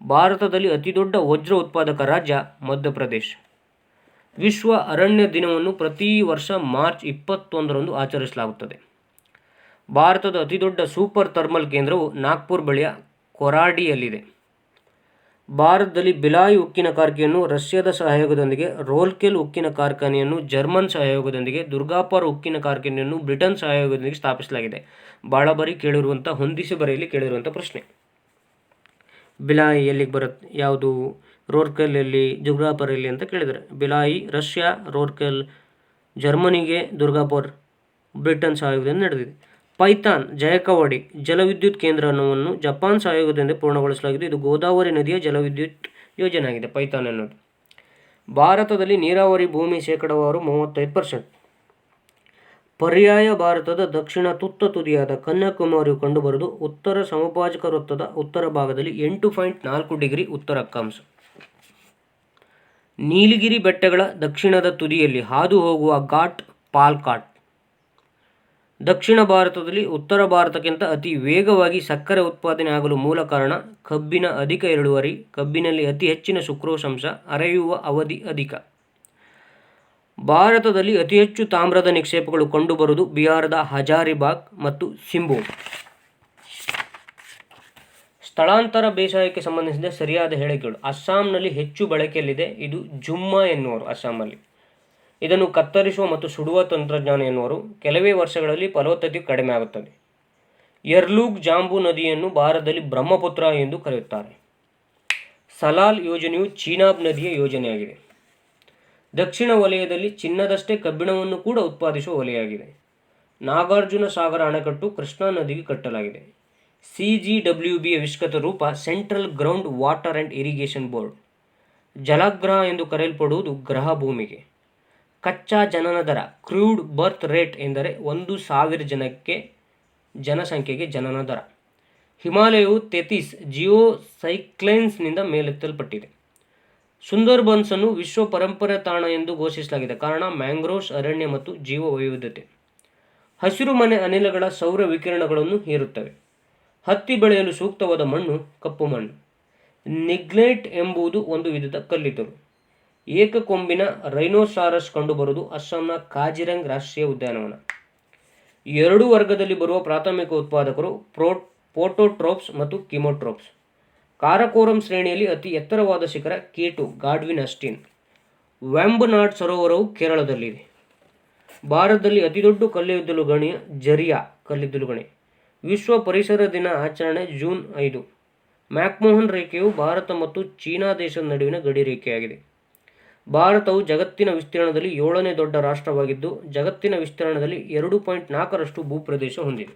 ಭಾರತದಲ್ಲಿ ಅತಿದೊಡ್ಡ ವಜ್ರ ಉತ್ಪಾದಕ ರಾಜ್ಯ ಮಧ್ಯಪ್ರದೇಶ. ವಿಶ್ವ ಅರಣ್ಯ ದಿನವನ್ನು ಪ್ರತಿ ವರ್ಷ ಮಾರ್ಚ್ 21ರಂದು ಆಚರಿಸಲಾಗುತ್ತದೆ. ಭಾರತದ ಅತಿದೊಡ್ಡ ಸೂಪರ್ ಥರ್ಮಲ್ ಕೇಂದ್ರವು ನಾಗ್ಪುರ್ ಬಳಿಯ ಕೊರಾಡಿಯಲ್ಲಿದೆ. ಭಾರತದಲ್ಲಿ ಭಿಲಾಯಿ ಉಕ್ಕಿನ ಕಾರ್ಖಾನೆಯನ್ನು ರಷ್ಯಾದ ಸಹಯೋಗದೊಂದಿಗೆ, ರೋಲ್ಕೆಲ್ ಉಕ್ಕಿನ ಕಾರ್ಖಾನೆಯನ್ನು ಜರ್ಮನ್ ಸಹಯೋಗದೊಂದಿಗೆ, ದುರ್ಗಾಪುರ್ ಉಕ್ಕಿನ ಕಾರ್ಖಾನೆಯನ್ನು ಬ್ರಿಟನ್ ಸಹಯೋಗದೊಂದಿಗೆ ಸ್ಥಾಪಿಸಲಾಗಿದೆ. ಭಾಳ ಬಾರಿ ಕೇಳಿರುವಂಥ, ಹೊಂದಿಸಿ ಬರೆಯಲಿ ಕೇಳಿರುವಂಥ ಪ್ರಶ್ನೆ. ಭಿಲಾಯಿ ಎಲ್ಲಿಗೆ ಬರುತ್ತೆ, ಯಾವುದು, ರೋಲ್ಕೆಲ್ ಎಲ್ಲಿ, ದುರ್ಗಾಪುರ್ ಎಲ್ಲಿ ಅಂತ ಕೇಳಿದರೆ, ಭಿಲಾಯಿ ರಷ್ಯಾ, ರೋಲ್ಕೆಲ್ ಜರ್ಮನಿಗೆ, ದುರ್ಗಾಪುರ್ ಬ್ರಿಟನ್ ಸಹಯೋಗದಿಂದ ನಡೆದಿದೆ. ಪೈಥಾನ್ ಜಯಕವಾಡಿ ಜಲವಿದ್ಯುತ್ ಕೇಂದ್ರವನ್ನು ಜಪಾನ್ ಸಹಯೋಗದಿಂದ ಪೂರ್ಣಗೊಳಿಸಲಾಗಿದೆ. ಇದು ಗೋದಾವರಿ ನದಿಯ ಜಲವಿದ್ಯುತ್ ಯೋಜನೆ ಆಗಿದೆ ಪೈಥಾನ್ ಅನ್ನೋದು. ಭಾರತದಲ್ಲಿ ನೀರಾವರಿ ಭೂಮಿ ಶೇಕಡಾವಾರು 35%. ಪರ್ಯಾಯ ಭಾರತದ ದಕ್ಷಿಣ ತುತ್ತ ತುದಿಯಾದ ಕನ್ಯಾಕುಮಾರಿಯು ಕಂಡುಬರುವುದು ಉತ್ತರ ಸಮಭಾಜಕ ವೃತ್ತದ ಉತ್ತರ ಭಾಗದಲ್ಲಿ 8.4 ಡಿಗ್ರಿ ಉತ್ತರ ಅಕ್ಷಾಂಶ. ನೀಲಗಿರಿ ಬೆಟ್ಟಗಳ ದಕ್ಷಿಣದ ತುದಿಯಲ್ಲಿ ಹಾದು ಹೋಗುವ ಘಾಟ್ ಪಾಲ್ಘಾಟ್. ದಕ್ಷಿಣ ಭಾರತದಲ್ಲಿ ಉತ್ತರ ಭಾರತಕ್ಕಿಂತ ಅತಿ ವೇಗವಾಗಿ ಸಕ್ಕರೆ ಉತ್ಪಾದನೆ ಆಗಲು ಮೂಲ ಕಾರಣ ಕಬ್ಬಿನ ಅಧಿಕ ಇಳುವರಿ, ಕಬ್ಬಿನಲ್ಲಿ ಅತಿ ಹೆಚ್ಚಿನ ಸುಕ್ರೋಶಾಂಶ, ಅರೆಯುವ ಅವಧಿ ಅಧಿಕ. ಭಾರತದಲ್ಲಿ ಅತಿ ಹೆಚ್ಚು ತಾಮ್ರದ ನಿಕ್ಷೇಪಗಳು ಕಂಡುಬರುವುದು ಬಿಹಾರದ ಹಜಾರಿಬಾಗ್ ಮತ್ತು ಸಿಂಭೂ. ಸ್ಥಳಾಂತರ ಬೇಸಾಯಕ್ಕೆ ಸಂಬಂಧಿಸಿದ ಸರಿಯಾದ ಹೇಳಿಕೆಗಳು. ಅಸ್ಸಾಂನಲ್ಲಿ ಹೆಚ್ಚು ಬಳಕೆಯಲ್ಲಿದೆ. ಇದು ಜುಮ್ಮಾ ಎನ್ನುವರು ಅಸ್ಸಾಂನಲ್ಲಿ. ಇದನ್ನು ಕತ್ತರಿಸುವ ಮತ್ತು ಸುಡುವ ತಂತ್ರಜ್ಞಾನ ಎನ್ನುವರು. ಕೆಲವೇ ವರ್ಷಗಳಲ್ಲಿ ಫಲವತ್ತತೆಯು ಕಡಿಮೆ ಆಗುತ್ತದೆ. ಯರ್ಲೂಗ್ ಜಾಂಬು ನದಿಯನ್ನು ಭಾರತದಲ್ಲಿ ಬ್ರಹ್ಮಪುತ್ರ ಎಂದು ಕರೆಯುತ್ತಾರೆ. ಸಲಾಲ್ ಯೋಜನೆಯು ಚೀನಾಬ್ ನದಿಯ ಯೋಜನೆಯಾಗಿದೆ. ದಕ್ಷಿಣ ವಲಯದಲ್ಲಿ ಚಿನ್ನದಷ್ಟೇ ಕಬ್ಬಿಣವನ್ನು ಕೂಡ ಉತ್ಪಾದಿಸುವ ವಲಯವಾಗಿದೆ. ನಾಗಾರ್ಜುನ ಸಾಗರ ಅಣೆಕಟ್ಟು ಕೃಷ್ಣಾ ನದಿಗೆ ಕಟ್ಟಲಾಗಿದೆ. CGWBಯ ವಿಸ್ತೃತ ರೂಪ central ground water and irrigation board. ಜಲಗ್ರಹ ಎಂದು ಕರೆಯಲ್ಪಡುವುದು ಗ್ರಹ ಭೂಮಿಗೆ. ಕಚ್ಚಾ ಜನನ ದರ ಕ್ರೂಡ್ ಬರ್ತ್ ರೇಟ್ ಎಂದರೆ 1,000 ಜನಸಂಖ್ಯೆಗೆ ಜನನ ದರ. ಹಿಮಾಲಯವು ತೆತಿಸ್ ಜಿಯೋಸೈಕ್ಲೇನ್ಸ್ನಿಂದ ಮೇಲೆತ್ತಲ್ಪಟ್ಟಿದೆ. ಸುಂದರ್ಬನ್ಸನ್ನು ವಿಶ್ವ ಪರಂಪರೆ ತಾಣ ಎಂದು ಘೋಷಿಸಲಾಗಿದೆ. ಕಾರಣ ಮ್ಯಾಂಗ್ರೋವ್ಸ್, ಅರಣ್ಯ ಮತ್ತು ಜೀವ ವೈವಿಧ್ಯತೆ. ಹಸಿರು ಮನೆ ಅನಿಲಗಳ ಸೌರ ವಿಕಿರಣಗಳನ್ನು ಹೀರುತ್ತವೆ. ಹತ್ತಿ ಬೆಳೆಯಲು ಸೂಕ್ತವಾದ ಮಣ್ಣು ಕಪ್ಪು ಮಣ್ಣು. ನಿಗ್ಲೇಟ್ ಎಂಬುದು ಒಂದು ವಿಧದ ಕಲ್ಲಿದ್ದಲು. ಏಕಕೊಂಬಿನ ರೈನೋಸಾರಸ್ ಕಂಡುಬರುವುದು ಅಸ್ಸಾಂನ ಕಾಜಿರಂಗ್ ರಾಷ್ಟ್ರೀಯ ಉದ್ಯಾನವನ. 2 ವರ್ಗದಲ್ಲಿ ಬರುವ ಪ್ರಾಥಮಿಕ ಉತ್ಪಾದಕರು ಪೋಟೋಟ್ರೋಪ್ಸ್ ಮತ್ತು ಕಿಮೋಟ್ರೋಪ್ಸ್. ಕಾರಕೋರಂ ಶ್ರೇಣಿಯಲ್ಲಿ ಅತಿ ಎತ್ತರವಾದ ಶಿಖರ K2 ಗಾಡ್ವಿನ್ ಅಸ್ಟಿನ್. ವೆಂಬನಾಡ್ ಸರೋವರವು ಕೇರಳದಲ್ಲಿದೆ. ಭಾರತದಲ್ಲಿ ಅತಿದೊಡ್ಡ ಕಲ್ಲಿದ್ದಲು ಗಣಿಯ ಜರಿಯಾ ಕಲ್ಲಿದ್ದಲು ಗಣಿ. ವಿಶ್ವ ಪರಿಸರ ದಿನ ಆಚರಣೆ ಜೂನ್ 5. ಮ್ಯಾಕ್ಮೋಹನ್ ರೇಖೆಯು ಭಾರತ ಮತ್ತು ಚೀನಾ ದೇಶದ ನಡುವಿನ ಗಡಿ ರೇಖೆಯಾಗಿದೆ. ಭಾರತವು ಜಗತ್ತಿನ ವಿಸ್ತೀರ್ಣದಲ್ಲಿ 7ನೇ ದೊಡ್ಡ ರಾಷ್ಟ್ರವಾಗಿದ್ದು ಜಗತ್ತಿನ ವಿಸ್ತೀರ್ಣದಲ್ಲಿ 2.4ರಷ್ಟು ಭೂಪ್ರದೇಶ ಹೊಂದಿದೆ.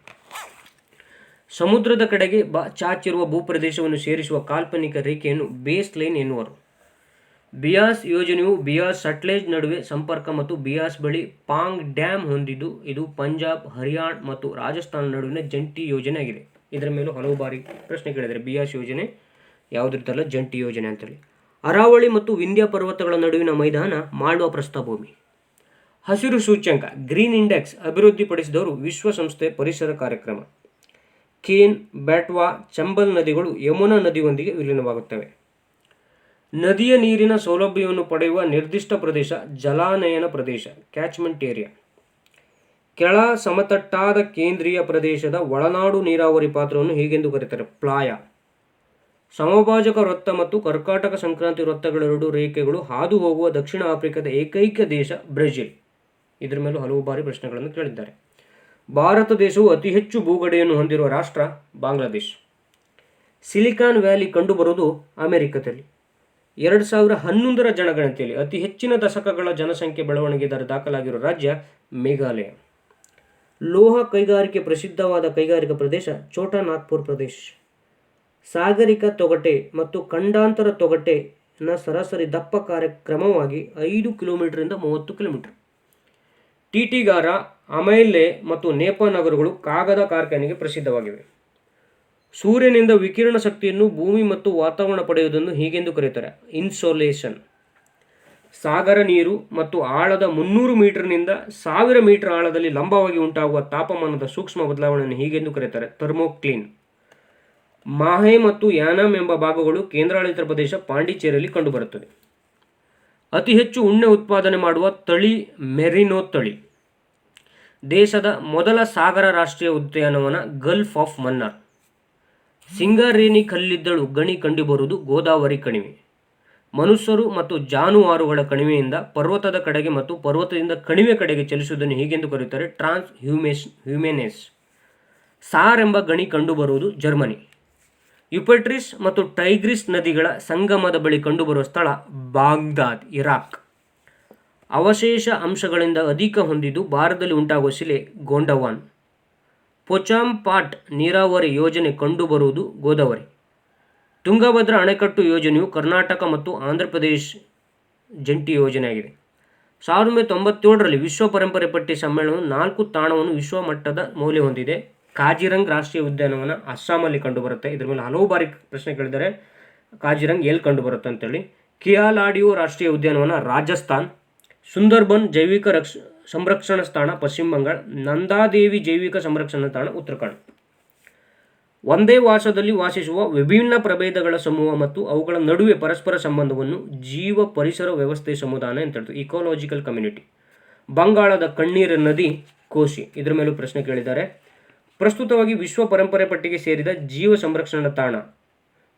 ಸಮುದ್ರದ ಕಡೆಗೆ ಚಾಚಿರುವ ಭೂಪ್ರದೇಶವನ್ನು ಸೇರಿಸುವ ಕಾಲ್ಪನಿಕ ರೇಖೆಯನ್ನು ಬೇಸ್ ಲೈನ್ ಎನ್ನುವರು. ಬಿಯಾಸ್ ಯೋಜನೆಯು ಬಿಯಾಸ್ ಸಟ್ಲೇಜ್ ನಡುವೆ ಸಂಪರ್ಕ ಮತ್ತು ಬಿಯಾಸ್ ಬಳಿ ಪಾಂಗ್ ಡ್ಯಾಮ್ ಹೊಂದಿದ್ದು ಇದು ಪಂಜಾಬ್, ಹರಿಯಾಣ ಮತ್ತು ರಾಜಸ್ಥಾನ ನಡುವಿನ ಜಂಟಿ ಯೋಜನೆಯಾಗಿದೆ. ಇದರ ಮೇಲೂ ಹಲವು ಬಾರಿ ಪ್ರಶ್ನೆ ಕೇಳಿದರೆ ಬಿಯಾಸ್ ಯೋಜನೆ ಯಾವುದಿರ್ತಲ್ಲ ಜಂಟಿ ಯೋಜನೆ ಅಂತೇಳಿ. ಅರಾವಳಿ ಮತ್ತು ವಿಂಧ್ಯ ಪರ್ವತಗಳ ನಡುವಿನ ಮೈದಾನ ಮಾಳ್ವಾ ಪ್ರಸ್ಥಭೂಮಿ. ಹಸಿರು ಸೂಚ್ಯಂಕ ಗ್ರೀನ್ ಇಂಡೆಕ್ಸ್ ಅಭಿವೃದ್ಧಿಪಡಿಸಿದವರು ವಿಶ್ವಸಂಸ್ಥೆ ಪರಿಸರ ಕಾರ್ಯಕ್ರಮ. ಕೇನ್, ಬೆಟ್ವಾ, ಚಂಬಲ್ ನದಿಗಳು ಯಮುನಾ ನದಿಯೊಂದಿಗೆ ವಿಲೀನವಾಗುತ್ತವೆ. ನದಿಯ ನೀರಿನ ಸೌಲಭ್ಯವನ್ನು ಪಡೆಯುವ ನಿರ್ದಿಷ್ಟ ಪ್ರದೇಶ ಜಲಾನಯನ ಪ್ರದೇಶ ಕ್ಯಾಚ್ಮೆಂಟ್ ಏರಿಯಾ. ಕೆಳ ಸಮತಟ್ಟಾದ ಕೇಂದ್ರೀಯ ಪ್ರದೇಶದ ಒಳನಾಡು ನೀರಾವರಿ ಪಾತ್ರವನ್ನು ಹೀಗೆಂದು ಕರೆಯುತ್ತಾರೆ ಪ್ಲಾಯ. ಸಮಭಾಜಕ ವೃತ್ತ ಮತ್ತು ಕರ್ಕಾಟಕ ಸಂಕ್ರಾಂತಿ ವೃತ್ತಗಳೆರಡು ರೇಖೆಗಳು ಹಾದು ಹೋಗುವ ದಕ್ಷಿಣ ಆಫ್ರಿಕಾದ ಏಕೈಕ ದೇಶ ಬ್ರೆಜಿಲ್. ಇದರ ಮೇಲೂ ಹಲವು ಬಾರಿ ಪ್ರಶ್ನೆಗಳನ್ನು ಕೇಳಿದ್ದಾರೆ. ಭಾರತ ದೇಶವು ಅತಿ ಹೆಚ್ಚು ಭೂಗಡೆಯನ್ನು ಹೊಂದಿರುವ ರಾಷ್ಟ್ರ ಬಾಂಗ್ಲಾದೇಶ್. ಸಿಲಿಕಾನ್ ವ್ಯಾಲಿ ಕಂಡುಬರುವುದು ಅಮೆರಿಕದಲ್ಲಿ. 2011ರ ಜನಗಣತಿಯಲ್ಲಿ ಅತಿ ಹೆಚ್ಚಿನ ದಶಕಗಳ ಜನಸಂಖ್ಯೆ ಬೆಳವಣಿಗೆ ದರ ದಾಖಲಾಗಿರುವ ರಾಜ್ಯ ಮೇಘಾಲಯ. ಲೋಹ ಕೈಗಾರಿಕೆ ಪ್ರಸಿದ್ಧವಾದ ಕೈಗಾರಿಕಾ ಪ್ರದೇಶ ಛೋಟಾ ನಾಗ್ಪುರ್ ಪ್ರದೇಶ. ಸಾಗರಿಕ ತೊಗಟೆ ಮತ್ತು ಖಂಡಾಂತರ ತೊಗಟೆನ ಸರಾಸರಿ ದಪ್ಪ ಕಾರ್ಯಕ್ರಮವಾಗಿ 5 ಕಿಲೋಮೀಟರಿಂದ 30 ಕಿಲೋಮೀಟರ್. ಟಿಟಿಗಾರ, ಅಮೈಲೆ ಮತ್ತು ನೇಪ ನಗರಗಳು ಕಾಗದ ಕಾರ್ಖಾನೆಗೆ ಪ್ರಸಿದ್ಧವಾಗಿವೆ. ಸೂರ್ಯನಿಂದ ವಿಕಿರಣ ಶಕ್ತಿಯನ್ನು ಭೂಮಿ ಮತ್ತು ವಾತಾವರಣ ಪಡೆಯುವುದನ್ನು ಹೀಗೆಂದು ಕರೆಯುತ್ತಾರೆ, ಇನ್ಸೋಲೇಷನ್. ಸಾಗರ ನೀರು ಮತ್ತು ಆಳದ 300 ಮೀಟರ್ನಿಂದ 1000 ಮೀಟರ್ ಆಳದಲ್ಲಿ ಲಂಬವಾಗಿ ಉಂಟಾಗುವ ತಾಪಮಾನದ ಸೂಕ್ಷ್ಮ ಬದಲಾವಣೆಯನ್ನು ಹೀಗೆಂದು ಕರೆಯುತ್ತಾರೆ, ಥರ್ಮೋಕ್ಲೀನ್. ಮಾಹೆ ಮತ್ತು ಯಾನಾಮ್ ಎಂಬ ಭಾಗಗಳು ಕೇಂದ್ರಾಡಳಿತ ಪ್ರದೇಶ ಪಾಂಡಿಚೇರಿಯಲ್ಲಿ ಕಂಡುಬರುತ್ತದೆ. ಅತಿ ಹೆಚ್ಚು ಉಣ್ಣೆ ಉತ್ಪಾದನೆ ಮಾಡುವ ತಳಿ ಮೆರಿನೋ ತಳಿ. ದೇಶದ ಮೊದಲ ಸಾಗರ ರಾಷ್ಟ್ರೀಯ ಉದ್ಯಾನವನ ಗಲ್ಫ್ ಆಫ್ ಮನ್ನಾರ್. ಸಿಂಗರೇಣಿ ಕಲ್ಲಿದ್ದಲು ಗಣಿ ಕಂಡುಬರುವುದು ಗೋದಾವರಿ ಕಣಿವೆ. ಮನುಷ್ಯರು ಮತ್ತು ಜಾನುವಾರುಗಳ ಕಣಿವೆಯಿಂದ ಪರ್ವತದ ಕಡೆಗೆ ಮತ್ತು ಪರ್ವತದಿಂದ ಕಣಿವೆ ಕಡೆಗೆ ಚಲಿಸುವುದನ್ನು ಹೀಗೆಂದು ಕರೆಯುತ್ತಾರೆ, ಟ್ರಾನ್ಸ್ ಹ್ಯೂಮೆನೆಸ್. ಸಾರ್ ಎಂಬ ಗಣಿ ಕಂಡುಬರುವುದು ಜರ್ಮನಿ. ಯುಪೆಟ್ರಿಸ್ ಮತ್ತು ಟೈಗ್ರಿಸ್ ನದಿಗಳ ಸಂಗಮದ ಬಳಿ ಕಂಡುಬರುವ ಸ್ಥಳ ಬಾಗ್ದಾದ್, ಇರಾಕ್. ಅವಶೇಷ ಅಂಶಗಳಿಂದ ಅಧಿಕ ಹೊಂದಿದ್ದು ಭಾರತದಲ್ಲಿ ಉಂಟಾಗುವ ಶಿಲೆ ಗೋಂಡವಾನ್. ಪೊಚಾಂಪಾಟ್ ನೀರಾವರಿ ಯೋಜನೆ ಕಂಡುಬರುವುದು ಗೋದಾವರಿ. ತುಂಗಭದ್ರಾ ಅಣೆಕಟ್ಟು ಯೋಜನೆಯು ಕರ್ನಾಟಕ ಮತ್ತು ಆಂಧ್ರಪ್ರದೇಶ ಜಂಟಿ ಯೋಜನೆಯಾಗಿದೆ. 1997ರಲ್ಲಿ ವಿಶ್ವ ಪರಂಪರೆ ಪಟ್ಟಿ ಸಮ್ಮೇಳನವು 4 ತಾಣವನ್ನು ವಿಶ್ವ ಮಟ್ಟದ ಮೌಲ್ಯ ಹೊಂದಿದೆ. ಕಾಜಿರಂಗ್ ರಾಷ್ಟ್ರೀಯ ಉದ್ಯಾನವನ ಅಸ್ಸಾಮಲ್ಲಿ ಕಂಡುಬರುತ್ತೆ. ಇದರ ಮೇಲೆ ಹಲವು ಬಾರಿ ಪ್ರಶ್ನೆ ಕೇಳಿದರೆ ಕಾಜಿರಂಗ್ ಎಲ್ಲಿ ಕಂಡುಬರುತ್ತೆ ಅಂತೇಳಿ. ಕಿಯಾಲಾಡಿಯೋ ರಾಷ್ಟ್ರೀಯ ಉದ್ಯಾನವನ ರಾಜಸ್ಥಾನ್. ಸುಂದರ್ಬನ್ ಜೈವಿಕ ಸಂರಕ್ಷಣಾ ತಾಣ ಪಶ್ಚಿಮ ಬಂಗಾಳ. ನಂದಾದೇವಿ ಜೈವಿಕ ಸಂರಕ್ಷಣಾ ತಾಣ ಉತ್ತರಾಖಂಡ್. ಒಂದೇ ವಾಸದಲ್ಲಿ ವಾಸಿಸುವ ವಿಭಿನ್ನ ಪ್ರಭೇದಗಳ ಸಮೂಹ ಮತ್ತು ಅವುಗಳ ನಡುವೆ ಪರಸ್ಪರ ಸಂಬಂಧವನ್ನು ಜೀವ ಪರಿಸರ ವ್ಯವಸ್ಥೆ ಸಮುದಾಯ ಅಂತ ಹೇಳ್ತೀವಿ, ಇಕೋಲಾಜಿಕಲ್ ಕಮ್ಯುನಿಟಿ. ಬಂಗಾಳದ ಕಣ್ಣೀರ ನದಿ ಕೋಸಿ. ಇದರ ಮೇಲೂ ಪ್ರಶ್ನೆ ಕೇಳಿದ್ದಾರೆ. ಪ್ರಸ್ತುತವಾಗಿ ವಿಶ್ವ ಪರಂಪರೆ ಪಟ್ಟಿಗೆ ಸೇರಿದ ಜೀವ ಸಂರಕ್ಷಣಾ ತಾಣ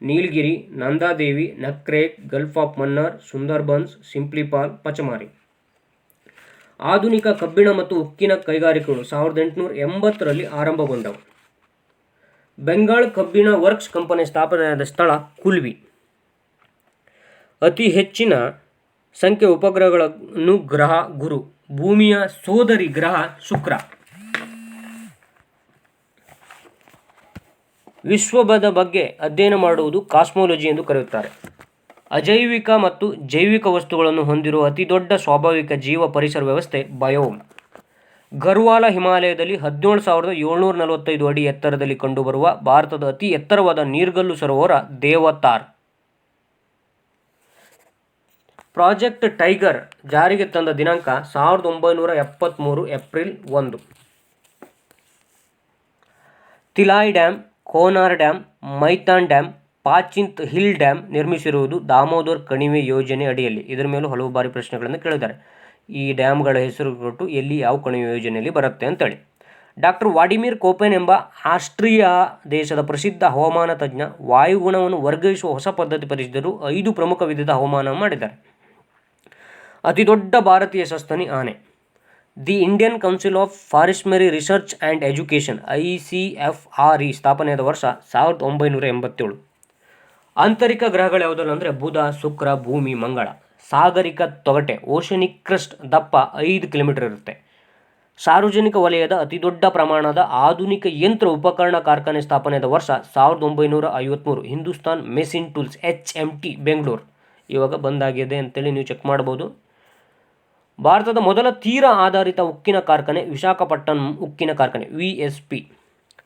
ನೀಲಗಿರಿ, ನಂದಾದೇವಿ, ನಕ್ರೇಕ್, ಗಲ್ಫ್ ಆಫ್ ಮನ್ನಾರ್, ಸುಂದರ್ಬನ್ಸ್, ಸಿಂಪ್ಲಿಪಾಲ್, ಪಚಮಾರಿ. ಆಧುನಿಕ ಕಬ್ಬಿಣ ಮತ್ತು ಉಕ್ಕಿನ ಕೈಗಾರಿಕೆಗಳು 1880ರಲ್ಲಿ ಆರಂಭಗೊಂಡವು. ಬೆಂಗಾಲ್ ಕಬ್ಬಿಣ ವರ್ಕ್ಸ್ ಕಂಪನಿ ಸ್ಥಾಪನೆಯಾದ ಸ್ಥಳ ಕುಲ್ವಿ. ಅತಿ ಹೆಚ್ಚಿನ ಸಂಖ್ಯೆ ಉಪಗ್ರಹಗಳನ್ನು ಗ್ರಹ ಗುರು. ಭೂಮಿಯ ಸೋದರಿ ಗ್ರಹ ಶುಕ್ರ. ವಿಶ್ವದ ಬಗ್ಗೆ ಅಧ್ಯಯನ ಮಾಡುವುದು ಕಾಸ್ಮೋಲಜಿ ಎಂದು ಕರೆಯುತ್ತಾರೆ. ಅಜೈವಿಕ ಮತ್ತು ಜೈವಿಕ ವಸ್ತುಗಳನ್ನು ಹೊಂದಿರುವ ಅತಿದೊಡ್ಡ ಸ್ವಾಭಾವಿಕ ಜೀವ ಪರಿಸರ ವ್ಯವಸ್ಥೆ ಬಯೋಮ್. ಗರ್ವಾಲ ಹಿಮಾಲಯದಲ್ಲಿ 17,745 ಅಡಿ ಎತ್ತರದಲ್ಲಿ ಕಂಡುಬರುವ ಭಾರತದ ಅತಿ ಎತ್ತರವಾದ ನೀರ್ಗಲ್ಲು ಸರೋವರ ದೇವತಾರ್. ಪ್ರಾಜೆಕ್ಟ್ ಟೈಗರ್ ಜಾರಿಗೆ ತಂದ ದಿನಾಂಕ 1973 April 1. Tilaiya dam, Konar dam, Maithon dam, Panchet hill dam ನಿರ್ಮಿಸಿರುವುದು ದಾಮೋದರ್ ಕಣಿವೆ ಯೋಜನೆ ಅಡಿಯಲ್ಲಿ. ಇದರ ಮೇಲೂ ಹಲವು ಬಾರಿ ಪ್ರಶ್ನೆಗಳನ್ನು ಕೇಳಿದ್ದಾರೆ. ಈ ಡ್ಯಾಮ್ಗಳ ಹೆಸರು ಕೊಟ್ಟು ಎಲ್ಲಿ ಯಾವ ಕಣಿವೆ ಯೋಜನೆಯಲ್ಲಿ ಬರುತ್ತೆ ಅಂತೇಳಿ. ಡಾಕ್ಟರ್ ವಾಡಿಮಿರ್ ಕೋಪೆನ್ ಎಂಬ ಆಸ್ಟ್ರಿಯಾ ದೇಶದ ಪ್ರಸಿದ್ಧ ಹವಾಮಾನ ತಜ್ಞ ವಾಯುಗುಣವನ್ನು ವರ್ಗಾಯಿಸುವ ಹೊಸ ಪದ್ಧತಿ ಪರಿಚಯಿಸಿದರು. 5 ಪ್ರಮುಖ ವಿಧದ ಹವಾಮಾನ ಮಾಡಿದ್ದಾರೆ. ಅತಿ ದೊಡ್ಡ ಭಾರತೀಯ ಸಸ್ತನಿ ಆನೆ. The Indian council of forestry research and education ICFRE ಸ್ಥಾಪನೆಯಾದ ವರ್ಷ 1987. ಆಂತರಿಕ ಗ್ರಹಗಳು ಯಾವುದಲ್ಲ ಅಂದರೆ ಬುಧ, ಶುಕ್ರ, ಭೂಮಿ, ಮಂಗಳ. ಸಾಗರಿಕ ತೊಗಟೆ ಓಷನಿಕ್ ಕ್ರಸ್ಟ್ ದಪ್ಪ 5 ಕಿಲೋಮೀಟರ್ ಇರುತ್ತೆ. ಸಾರ್ವಜನಿಕ ವಲಯದ ಅತಿದೊಡ್ಡ ಪ್ರಮಾಣದ ಆಧುನಿಕ ಯಂತ್ರ ಉಪಕರಣ ಕಾರ್ಖಾನೆ ಸ್ಥಾಪನೆಯಾದ ವರ್ಷ 1953. Hindustan machine tools HMT Bengaluru ಇವಾಗ ಬಂದಾಗಿದೆ ಅಂತೇಳಿ ನೀವು ಚೆಕ್ ಮಾಡ್ಬೋದು. ಭಾರತದ ಮೊದಲ ತೀರ ಆಧಾರಿತ ಉಕ್ಕಿನ ಕಾರ್ಖಾನೆ ವಿಶಾಖಪಟ್ಟಣಂ ಉಕ್ಕಿನ ಕಾರ್ಖಾನೆ VSP.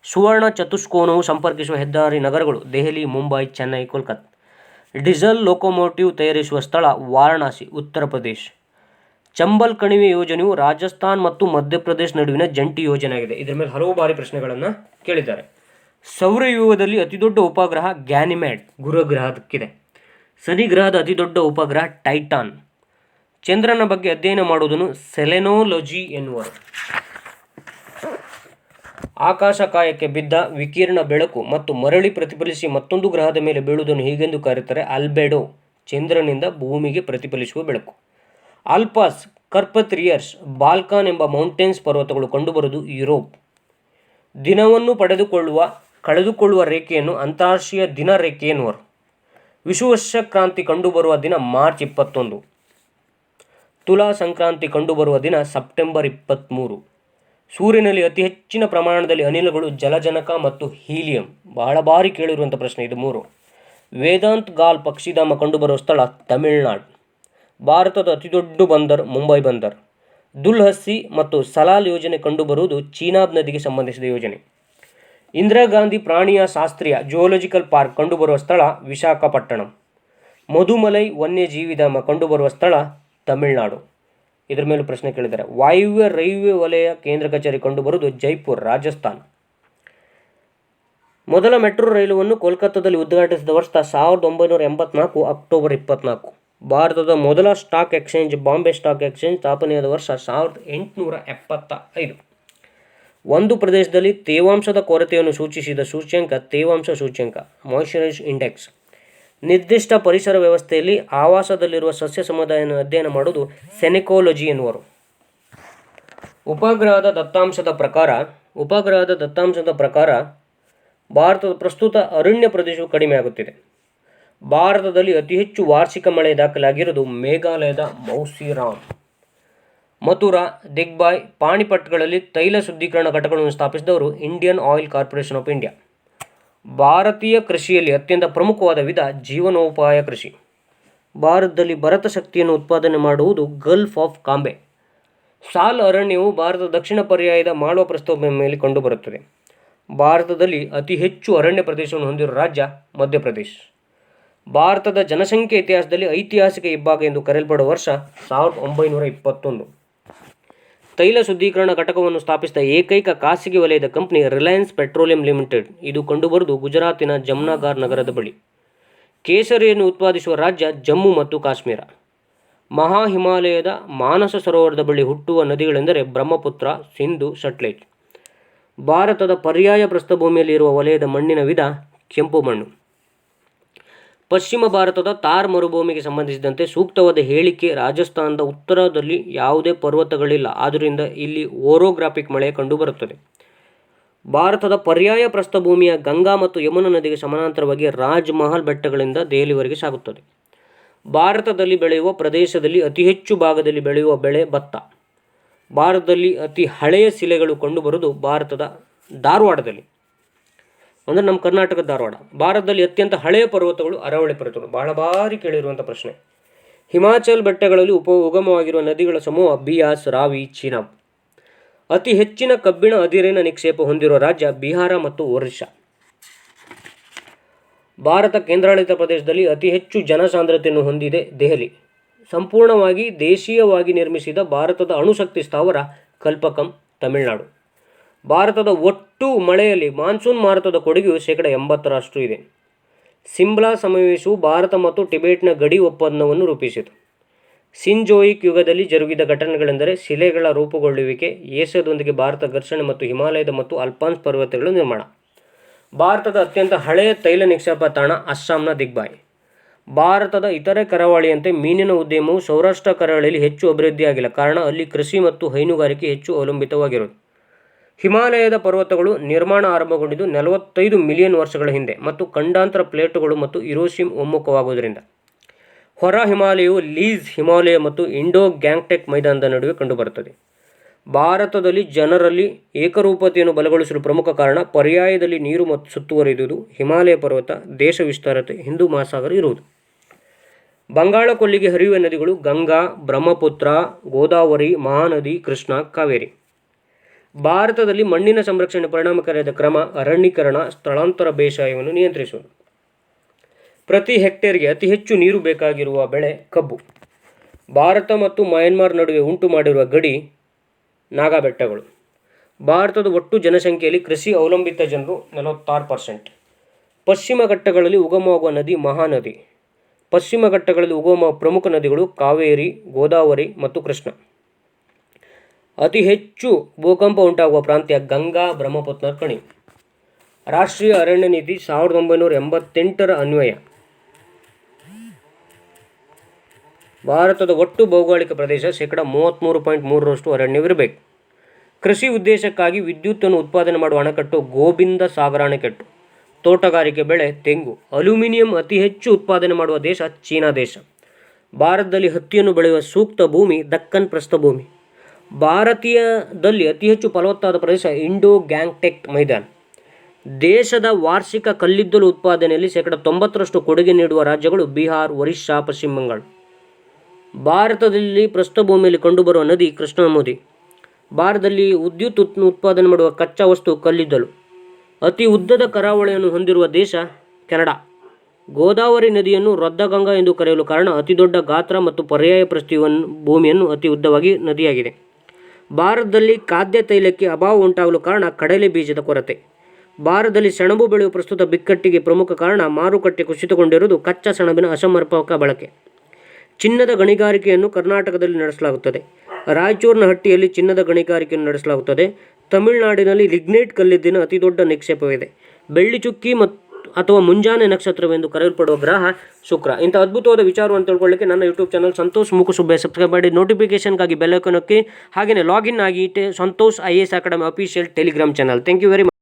ಸುವರ್ಣ ಚತುಷ್ಕೋನವು ಸಂಪರ್ಕಿಸುವ ಹೆದ್ದಾರಿ ನಗರಗಳು ದೆಹಲಿ, ಮುಂಬೈ, ಚೆನ್ನೈ, ಕೋಲ್ಕತ್ತಾ. ಡೀಸೆಲ್ ಲೊಕೊಮೋಟಿವ್ ತಯಾರಿಸುವ ಸ್ಥಳ ವಾರಣಾಸಿ, ಉತ್ತರ ಪ್ರದೇಶ. ಚಂಬಲ್ ಕಣಿವೆ ಯೋಜನೆಯು ರಾಜಸ್ಥಾನ್ ಮತ್ತು ಮಧ್ಯಪ್ರದೇಶ ನಡುವಿನ ಜಂಟಿ ಯೋಜನೆಯಾಗಿದೆ. ಇದರ ಮೇಲೆ ಹಲವು ಬಾರಿ ಪ್ರಶ್ನೆಗಳನ್ನು ಕೇಳಿದ್ದಾರೆ. ಸೌರವ್ಯೂಹದಲ್ಲಿ ಅತಿದೊಡ್ಡ ಉಪಗ್ರಹ ಗ್ಯಾನಿಮೇಡ್ ಗುರುಗ್ರಹಕ್ಕಿದೆ. ಶನಿ ಗ್ರಹದ ಅತಿದೊಡ್ಡ ಉಪಗ್ರಹ ಟೈಟಾನ್. ಚಂದ್ರನ ಬಗ್ಗೆ ಅಧ್ಯಯನ ಮಾಡುವುದನ್ನು ಸೆಲೆನೋಲಜಿ ಎನ್ನುವರು. ಆಕಾಶಕಾಯಕ್ಕೆ ಬಿದ್ದ ವಿಕಿರಣ ಬೆಳಕು ಮತ್ತು ಮರಳಿ ಪ್ರತಿಫಲಿಸಿ ಮತ್ತೊಂದು ಗ್ರಹದ ಮೇಲೆ ಬೀಳುವುದನ್ನು ಹೀಗೆಂದು ಕರೆಯುತ್ತಾರೆ ಅಲ್ಬೆಡೋ. ಚಂದ್ರನಿಂದ ಭೂಮಿಗೆ ಪ್ರತಿಫಲಿಸುವ ಬೆಳಕು. ಆಲ್ಪಸ್, ಕರ್ಪತ್ರಿಯರ್ಸ್, ಬಾಲ್ಕಾನ್ ಎಂಬ ಮೌಂಟೇನ್ಸ್ ಪರ್ವತಗಳು ಕಂಡುಬರುವುದು ಯುರೋಪ್. ದಿನವನ್ನು ಕಳೆದುಕೊಳ್ಳುವ ರೇಖೆಯನ್ನು ಅಂತಾರಾಷ್ಟ್ರೀಯ ದಿನ ರೇಖೆ ಎನ್ನುವರು. ವಿಷುವಶ ಕಂಡುಬರುವ ದಿನ ಮಾರ್ಚ್ 21. ತುಲಾ ಸಂಕ್ರಾಂತಿ ಕಂಡುಬರುವ ದಿನ ಸೆಪ್ಟೆಂಬರ್ 23. ಸೂರ್ಯನಲ್ಲಿ ಅತಿ ಹೆಚ್ಚಿನ ಪ್ರಮಾಣದಲ್ಲಿ ಅನಿಲಗಳು ಜಲಜನಕ ಮತ್ತು ಹೀಲಿಯಂ. ಬಹಳ ಬಾರಿ ಕೇಳಿರುವಂಥ ಪ್ರಶ್ನೆ ಇದು 3. ವೇದಾಂತ್ ಗಾಲ್ ಪಕ್ಷಿಧಾಮ ಕಂಡುಬರುವ ಸ್ಥಳ ತಮಿಳುನಾಡು. ಭಾರತದ ಅತಿದೊಡ್ಡ ಬಂದರ್ ಮುಂಬೈ ಬಂದರ್. ದುಲ್ಹಸ್ಸಿ ಮತ್ತು ಸಲಾಲ್ ಯೋಜನೆ ಕಂಡುಬರುವುದು ಚೀನಾಬ್ ನದಿಗೆ ಸಂಬಂಧಿಸಿದ ಯೋಜನೆ. ಇಂದಿರಾ ಗಾಂಧಿ ಪ್ರಾಣಿಯ ಶಾಸ್ತ್ರೀಯ ಜುವಾಲಜಿಕಲ್ ಪಾರ್ಕ್ ಕಂಡುಬರುವ ಸ್ಥಳ ವಿಶಾಖಪಟ್ಟಣಂ. ಮಧುಮಲೈ ವನ್ಯಜೀವಿಧಾಮ ಕಂಡುಬರುವ ಸ್ಥಳ ತಮಿಳುನಾಡು. ಇದರ ಮೇಲೂ ಪ್ರಶ್ನೆ ಕೇಳಿದ್ದಾರೆ. ವಾಯುವ್ಯ ರೈಲ್ವೆ ವಲಯ ಕೇಂದ್ರ ಕಚೇರಿ ಕಂಡುಬರುವುದು ಜೈಪುರ್, ರಾಜಸ್ಥಾನ್. ಮೊದಲ ಮೆಟ್ರೋ ರೈಲುವನ್ನು ಕೋಲ್ಕತ್ತಾದಲ್ಲಿ ಉದ್ಘಾಟಿಸಿದ ವರ್ಷ 1984 ಅಕ್ಟೋಬರ್ 24. ಭಾರತದ ಮೊದಲ stock exchange Bombay stock exchange ಸ್ಥಾಪನೆಯಾದ ವರ್ಷ 1875. ಒಂದು ಪ್ರದೇಶದಲ್ಲಿ ತೇವಾಂಶದ ಕೊರತೆಯನ್ನು ಸೂಚಿಸಿದ ಸೂಚ್ಯಂಕ ತೇವಾಂಶ ಸೂಚ್ಯಂಕ, ಮಾಯಿಶ್ಚರೈಸ್ ಇಂಡೆಕ್ಸ್. ನಿರ್ದಿಷ್ಟ ಪರಿಸರ ವ್ಯವಸ್ಥೆಯಲ್ಲಿ ಆವಾಸದಲ್ಲಿರುವ ಸಸ್ಯ ಸಮುದಾಯವನ್ನು ಅಧ್ಯಯನ ಮಾಡುವುದು ಸೆನೆಕಾಲಜಿ ಎನ್ನುವರು. ಉಪಗ್ರಹದ ದತ್ತಾಂಶದ ಪ್ರಕಾರ ಭಾರತದ ಪ್ರಸ್ತುತ ಅರಣ್ಯ ಪ್ರದೇಶವು ಕಡಿಮೆಯಾಗುತ್ತಿದೆ. ಭಾರತದಲ್ಲಿ ಅತಿ ಹೆಚ್ಚು ವಾರ್ಷಿಕ ಮಳೆ ದಾಖಲಾಗಿರುವುದು ಮೇಘಾಲಯದ ಮೌಸಿರಾಮ್. ಮಥುರಾ, ದಿಗ್ಬಾಯ್, ಪಾಣಿಪಟ್ಗಳಲ್ಲಿ ತೈಲ ಶುದ್ಧೀಕರಣ ಘಟಕಗಳನ್ನು ಸ್ಥಾಪಿಸಿದವರು Indian oil corporation of India. ಭಾರತೀಯ ಕೃಷಿಯಲ್ಲಿ ಅತ್ಯಂತ ಪ್ರಮುಖವಾದ ವಿಧ ಜೀವನೋಪಾಯ ಕೃಷಿ. ಭಾರತದಲ್ಲಿ ಭರತ ಶಕ್ತಿಯನ್ನು ಉತ್ಪಾದನೆ ಮಾಡುವುದು ಗಲ್ಫ್ ಆಫ್ ಕಾಂಬೆ. ಸಾಲ್ ಅರಣ್ಯವು ಭಾರತದ ದಕ್ಷಿಣ ಪರ್ಯಾಯದ ಮಾಳ್ವಾ ಪ್ರಸ್ಥಭೂಮಿಯ ಮೇಲೆ ಕಂಡುಬರುತ್ತದೆ. ಭಾರತದಲ್ಲಿ ಅತಿ ಹೆಚ್ಚು ಅರಣ್ಯ ಪ್ರದೇಶವನ್ನು ಹೊಂದಿರುವ ರಾಜ್ಯ ಮಧ್ಯಪ್ರದೇಶ. ಭಾರತದ ಜನಸಂಖ್ಯೆ ಇತಿಹಾಸದಲ್ಲಿ ಐತಿಹಾಸಿಕ ಇಬ್ಬಾಗ ಎಂದು ಕರೆಯಲ್ಪಡುವ ವರ್ಷ 1921. ತೈಲ ಶುದ್ಧೀಕರಣ ಘಟಕವನ್ನು ಸ್ಥಾಪಿಸಿದ ಏಕೈಕ ಖಾಸಗಿ ವಲಯದ ಕಂಪನಿ ರಿಲಯನ್ಸ್ ಪೆಟ್ರೋಲಿಯಂ ಲಿಮಿಟೆಡ್. ಇದು ಕಂಡುಬರುವುದು ಗುಜರಾತಿನ ಜಮ್ನಾಗಾರ್ ನಗರದ ಬಳಿ. ಕೇಸರಿಯನ್ನು ಉತ್ಪಾದಿಸುವ ರಾಜ್ಯ ಜಮ್ಮು ಮತ್ತು ಕಾಶ್ಮೀರ. ಮಹಾ ಹಿಮಾಲಯದ ಮಾನಸ ಸರೋವರದ ಬಳಿ ಹುಟ್ಟುವ ನದಿಗಳೆಂದರೆ ಬ್ರಹ್ಮಪುತ್ರ, ಸಿಂಧು, ಸಟ್ಲೇಜ್. ಭಾರತದ ಪರ್ಯಾಯ ಪ್ರಸ್ಥಭೂಮಿಯಲ್ಲಿ ಇರುವ ವಲಯದ ಮಣ್ಣಿನ ವಿಧ ಕೆಂಪು ಮಣ್ಣು. ಪಶ್ಚಿಮ ಭಾರತದ ಥಾರ್ ಮರುಭೂಮಿಗೆ ಸಂಬಂಧಿಸಿದಂತೆ ಸೂಕ್ತವಾದ ಹೇಳಿಕೆ. ರಾಜಸ್ಥಾನದ ಉತ್ತರದಲ್ಲಿ ಯಾವುದೇ ಪರ್ವತಗಳಿಲ್ಲ, ಆದ್ದರಿಂದ ಇಲ್ಲಿ ಓರೋಗ್ರಾಫಿಕ್ ಮಳೆ ಕಂಡುಬರುತ್ತದೆ. ಭಾರತದ ಪರ್ಯಾಯ ಪ್ರಸ್ಥಭೂಮಿಯ ಗಂಗಾ ಮತ್ತು ಯಮುನಾ ನದಿಗೆ ಸಮಾನಾಂತರವಾಗಿ ರಾಜ್ ಮಹಲ್ ಬೆಟ್ಟಗಳಿಂದ ದೆಹಲಿವರೆಗೆ ಸಾಗುತ್ತದೆ. ಭಾರತದಲ್ಲಿ ಬೆಳೆಯುವ ಪ್ರದೇಶದಲ್ಲಿ ಅತಿ ಹೆಚ್ಚು ಭಾಗದಲ್ಲಿ ಬೆಳೆಯುವ ಬೆಳೆ ಭತ್ತ. ಭಾರತದಲ್ಲಿ ಅತಿ ಹಳೆಯ ಶಿಲೆಗಳು ಕಂಡುಬರುವುದು ಭಾರತದ ಧಾರವಾಡದಲ್ಲಿ, ಅಂದರೆ ನಮ್ಮ ಕರ್ನಾಟಕದ ಧಾರವಾಡ. ಭಾರತದಲ್ಲಿ ಅತ್ಯಂತ ಹಳೆಯ ಪರ್ವತಗಳು ಅರಾವಳಿ ಪರ್ವತಗಳು. ಬಹಳ ಬಾರಿ ಕೇಳಿರುವಂಥ ಪ್ರಶ್ನೆ. ಹಿಮಾಚಲ್ ಬೆಟ್ಟಗಳಲ್ಲಿ ಉಗಮವಾಗಿರುವ ನದಿಗಳ ಸಮೂಹ ಬಿಯಾಸ್, ರಾವಿ, ಚೀನಾಬ್. ಅತಿ ಹೆಚ್ಚಿನ ಕಬ್ಬಿಣ ಅದಿರಿನ ನಿಕ್ಷೇಪ ಹೊಂದಿರುವ ರಾಜ್ಯ ಬಿಹಾರ ಮತ್ತು ಒರಿಸ್ಸಾ. ಭಾರತ ಕೇಂದ್ರಾಡಳಿತ ಪ್ರದೇಶದಲ್ಲಿ ಅತಿ ಹೆಚ್ಚು ಜನಸಾಂದ್ರತೆಯನ್ನು ಹೊಂದಿದೆ ದೆಹಲಿ. ಸಂಪೂರ್ಣವಾಗಿ ದೇಶೀಯವಾಗಿ ನಿರ್ಮಿಸಿದ ಭಾರತದ ಅಣುಶಕ್ತಿ ಸ್ಥಾವರ ಕಲ್ಪಕಂ, ತಮಿಳುನಾಡು. ಭಾರತದ ಒಟ್ಟು ಮಳೆಯಲ್ಲಿ ಮಾನ್ಸೂನ್ ಮಾರುತದ ಕೊಡುಗೆಯು 80% ಇದೆ. ಸಿಮ್ಲಾ ಸಮಾವೇಶವು ಭಾರತ ಮತ್ತು ಟಿಬೆಟ್ನ ಗಡಿ ಒಪ್ಪಂದವನ್ನು ರೂಪಿಸಿತು. ಸಿಂಜೋಯಿಕ್ ಯುಗದಲ್ಲಿ ಜರುಗಿದ ಘಟನೆಗಳೆಂದರೆ ಶಿಲೆಗಳ ರೂಪುಗೊಳ್ಳುವಿಕೆ, ಏಷ್ಯಾದೊಂದಿಗೆ ಭಾರತ ಘರ್ಷಣೆ ಮತ್ತು ಹಿಮಾಲಯದ ಮತ್ತು ಅಲ್ಪಾನ್ಸ್ ಪರ್ವತಗಳ ನಿರ್ಮಾಣ. ಭಾರತದ ಅತ್ಯಂತ ಹಳೆಯ ತೈಲ ನಿಕ್ಷೇಪ ತಾಣ ಅಸ್ಸಾಂನ ದಿಗ್ಬಾಯ್. ಭಾರತದ ಇತರೆ ಕರಾವಳಿಯಂತೆ ಮೀನಿನ ಉದ್ಯಮವು ಸೌರಾಷ್ಟ್ರ ಕರಾವಳಿಯಲ್ಲಿ ಹೆಚ್ಚು ಅಭಿವೃದ್ಧಿಯಾಗಿಲ್ಲ, ಕಾರಣ ಅಲ್ಲಿ ಕೃಷಿ ಮತ್ತು ಹೈನುಗಾರಿಕೆ ಹೆಚ್ಚು ಅವಲಂಬಿತವಾಗಿರುವುದು. ಹಿಮಾಲಯದ ಪರ್ವತಗಳು ನಿರ್ಮಾಣ ಆರಂಭಗೊಂಡಿದ್ದು 45 ಮಿಲಿಯನ್ ವರ್ಷಗಳ ಹಿಂದೆ ಮತ್ತು ಖಂಡಾಂತರ ಪ್ಲೇಟುಗಳು ಮತ್ತು ಇರೋಶಿಮ್ ಒಮ್ಮುಖವಾಗುವುದರಿಂದ. ಹೊರ ಹಿಮಾಲಯವು ಲೀಸ್ ಹಿಮಾಲಯ ಮತ್ತು ಇಂಡೋ ಗ್ಯಾಂಗ್ಟೆಕ್ ಮೈದಾನದ ನಡುವೆ ಕಂಡುಬರುತ್ತದೆ. ಭಾರತದಲ್ಲಿ ಜನರಲ್ಲಿ ಏಕರೂಪತೆಯನ್ನು ಬಲಗೊಳಿಸಲು ಪ್ರಮುಖ ಕಾರಣ ಪರ್ಯಾಯದಲ್ಲಿ ನೀರು ಮತ್ತು ಸುತ್ತುವರಿಯುವುದು, ಹಿಮಾಲಯ ಪರ್ವತ, ದೇಶ ವಿಸ್ತಾರತೆ, ಹಿಂದೂ ಮಹಾಸಾಗರ ಇರುವುದು. ಬಂಗಾಳ ಕೊಲ್ಲಿಗೆ ಹರಿಯುವ ನದಿಗಳು ಗಂಗಾ, ಬ್ರಹ್ಮಪುತ್ರ, ಗೋದಾವರಿ, ಮಹಾನದಿ, ಕೃಷ್ಣ, ಕಾವೇರಿ. ಭಾರತದಲ್ಲಿ ಮಣ್ಣಿನ ಸಂರಕ್ಷಣೆ ಪರಿಣಾಮಕಾರಿಯಾದ ಕ್ರಮ ಅರಣ್ಯೀಕರಣ, ಸ್ಥಳಾಂತರ ಬೇಸಾಯವನ್ನು ನಿಯಂತ್ರಿಸುವುದು. ಪ್ರತಿ ಹೆಕ್ಟೇರ್ಗೆ ಅತಿ ಹೆಚ್ಚು ನೀರು ಬೇಕಾಗಿರುವ ಬೆಳೆ ಕಬ್ಬು. ಭಾರತ ಮತ್ತು ಮಯನ್ಮಾರ್ ನಡುವೆ ಉಂಟು ಮಾಡಿರುವ ಗಡಿ ನಾಗಾ ಬೆಟ್ಟಗಳು. ಭಾರತದ ಒಟ್ಟು ಜನಸಂಖ್ಯೆಯಲ್ಲಿ ಕೃಷಿ ಅವಲಂಬಿತ ಜನರು 46%. ಪಶ್ಚಿಮ ಘಟ್ಟಗಳಲ್ಲಿ ಉಗಮವಾಗುವ ನದಿ ಮಹಾನದಿ. ಪಶ್ಚಿಮ ಘಟ್ಟಗಳಲ್ಲಿ ಉಗಮ ಪ್ರಮುಖ ನದಿಗಳು ಕಾವೇರಿ, ಗೋದಾವರಿ ಮತ್ತು ಕೃಷ್ಣ. ಅತಿ ಹೆಚ್ಚು ಭೂಕಂಪ ಉಂಟಾಗುವ ಪ್ರಾಂತ್ಯ ಗಂಗಾ ಬ್ರಹ್ಮಪುತ್ರ ಕಣಿ. ರಾಷ್ಟ್ರೀಯ ಅರಣ್ಯ ನೀತಿ 1988 ಅನ್ವಯ ಭಾರತದ ಒಟ್ಟು ಭೌಗೋಳಿಕ ಪ್ರದೇಶ 33.3% ಅರಣ್ಯವಿರಬೇಕು. ಕೃಷಿ ಉದ್ದೇಶಕ್ಕಾಗಿ ವಿದ್ಯುತ್ತನ್ನು ಉತ್ಪಾದನೆ ಮಾಡುವ ಅಣೆಕಟ್ಟು ಗೋವಿಂದ ಸಾಗರ ಅಣೆಕಟ್ಟು. ತೋಟಗಾರಿಕೆ ಬೆಳೆ ತೆಂಗು. ಅಲ್ಯೂಮಿನಿಯಂ ಅತಿ ಹೆಚ್ಚು ಉತ್ಪಾದನೆ ಮಾಡುವ ದೇಶ ಚೀನಾ ದೇಶ. ಭಾರತದಲ್ಲಿ ಹತ್ತಿಯನ್ನು ಬೆಳೆಯುವ ಸೂಕ್ತ ಭೂಮಿ ದಕ್ಕನ್ ಪ್ರಸ್ಥಭೂಮಿ. ಭಾರತೀಯದಲ್ಲಿ ಅತಿ ಹೆಚ್ಚು ಫಲವತ್ತಾದ ಪ್ರದೇಶ ಇಂಡೋ ಗ್ಯಾಂಗ್ಟೆಕ್ ಮೈದಾನ. ದೇಶದ ವಾರ್ಷಿಕ ಕಲ್ಲಿದ್ದಲು ಉತ್ಪಾದನೆಯಲ್ಲಿ 90% ಕೊಡುಗೆ ನೀಡುವ ರಾಜ್ಯಗಳು ಬಿಹಾರ್, ಒರಿಸ್ಸಾ, ಪಶ್ಚಿಮ ಬಂಗಾಳ. ಭಾರತದಲ್ಲಿ ಪ್ರಸ್ಥಭೂಮಿಯಲ್ಲಿ ಕಂಡುಬರುವ ನದಿ ಕೃಷ್ಣಾ ನದಿ. ಭಾರತದಲ್ಲಿ ವಿದ್ಯುತ್ ಉತ್ಪಾದನೆ ಮಾಡುವ ಕಚ್ಚಾ ವಸ್ತು ಕಲ್ಲಿದ್ದಲು. ಅತಿ ಉದ್ದದ ಕರಾವಳಿಯನ್ನು ಹೊಂದಿರುವ ದೇಶ ಕೆನಡಾ. ಗೋದಾವರಿ ನದಿಯನ್ನು ರೊದ್ದಗಂಗಾ ಎಂದು ಕರೆಯಲು ಕಾರಣ ಅತಿ ದೊಡ್ಡ ಗಾತ್ರ ಮತ್ತು ಪರ್ಯಾಯ ಭೂಮಿಯನ್ನು ಅತಿ ಉದ್ದವಾಗಿ ನದಿಯಾಗಿದೆ. ಭಾರತದಲ್ಲಿ ಖಾದ್ಯ ತೈಲಕ್ಕೆ ಅಭಾವ ಉಂಟಾಗಲು ಕಾರಣ ಕಡಲೆ ಬೀಜದ ಕೊರತೆ. ಭಾರತದಲ್ಲಿ ಸೆಣಬು ಬೆಳೆಯುವ ಪ್ರಸ್ತುತ ಬಿಕ್ಕಟ್ಟಿಗೆ ಪ್ರಮುಖ ಕಾರಣ ಮಾರುಕಟ್ಟೆ ಕುಸಿತಗೊಂಡಿರುವುದು ಕಚ್ಚಾ ಸೆಣಬಿನ ಅಸಮರ್ಪಕ ಬಳಕೆ. ಚಿನ್ನದ ಗಣಿಗಾರಿಕೆಯನ್ನು ಕರ್ನಾಟಕದಲ್ಲಿ ನಡೆಸಲಾಗುತ್ತದೆ. ರಾಯಚೂರಿನ ಹಟ್ಟಿಯಲ್ಲಿ ಚಿನ್ನದ ಗಣಿಗಾರಿಕೆಯನ್ನು ನಡೆಸಲಾಗುತ್ತದೆ. ತಮಿಳುನಾಡಿನಲ್ಲಿ ಲಿಗ್ನೈಟ್ ಕಲ್ಲಿದ್ದಿನ ಅತಿ ದೊಡ್ಡ ನಿಕ್ಷೇಪವಿದೆ. ಬೆಳ್ಳಿ ಚುಕ್ಕಿ ಅಥವಾ ಮುಂಜಾನೆ ನಕ್ಷತ್ರವೆಂದು ಕರೆಯಲ್ಪಡುವ ಗ್ರಹ ಶುಕ್ರ. ಇಂಥ ಅದ್ಭುತವಾದ ವಿಚಾರವನ್ನು ತಿಳ್ಕೊಳ್ಳಿಕ್ಕೆ ನನ್ನ YouTube channel Santosh Mookusubbaiah subscribe ಮಾಡಿ, ನೋಟಿಫಿಕೇಷನ್ಗಾಗಿ ಬೆಲ್ ಐಕಾನ್ ಒತ್ತಿ, ಹಾಗೆಯೇ ಲಾಗಿನ್ ಆಗಿ Santosh IAS academy official Telegram channel. Thank you very much.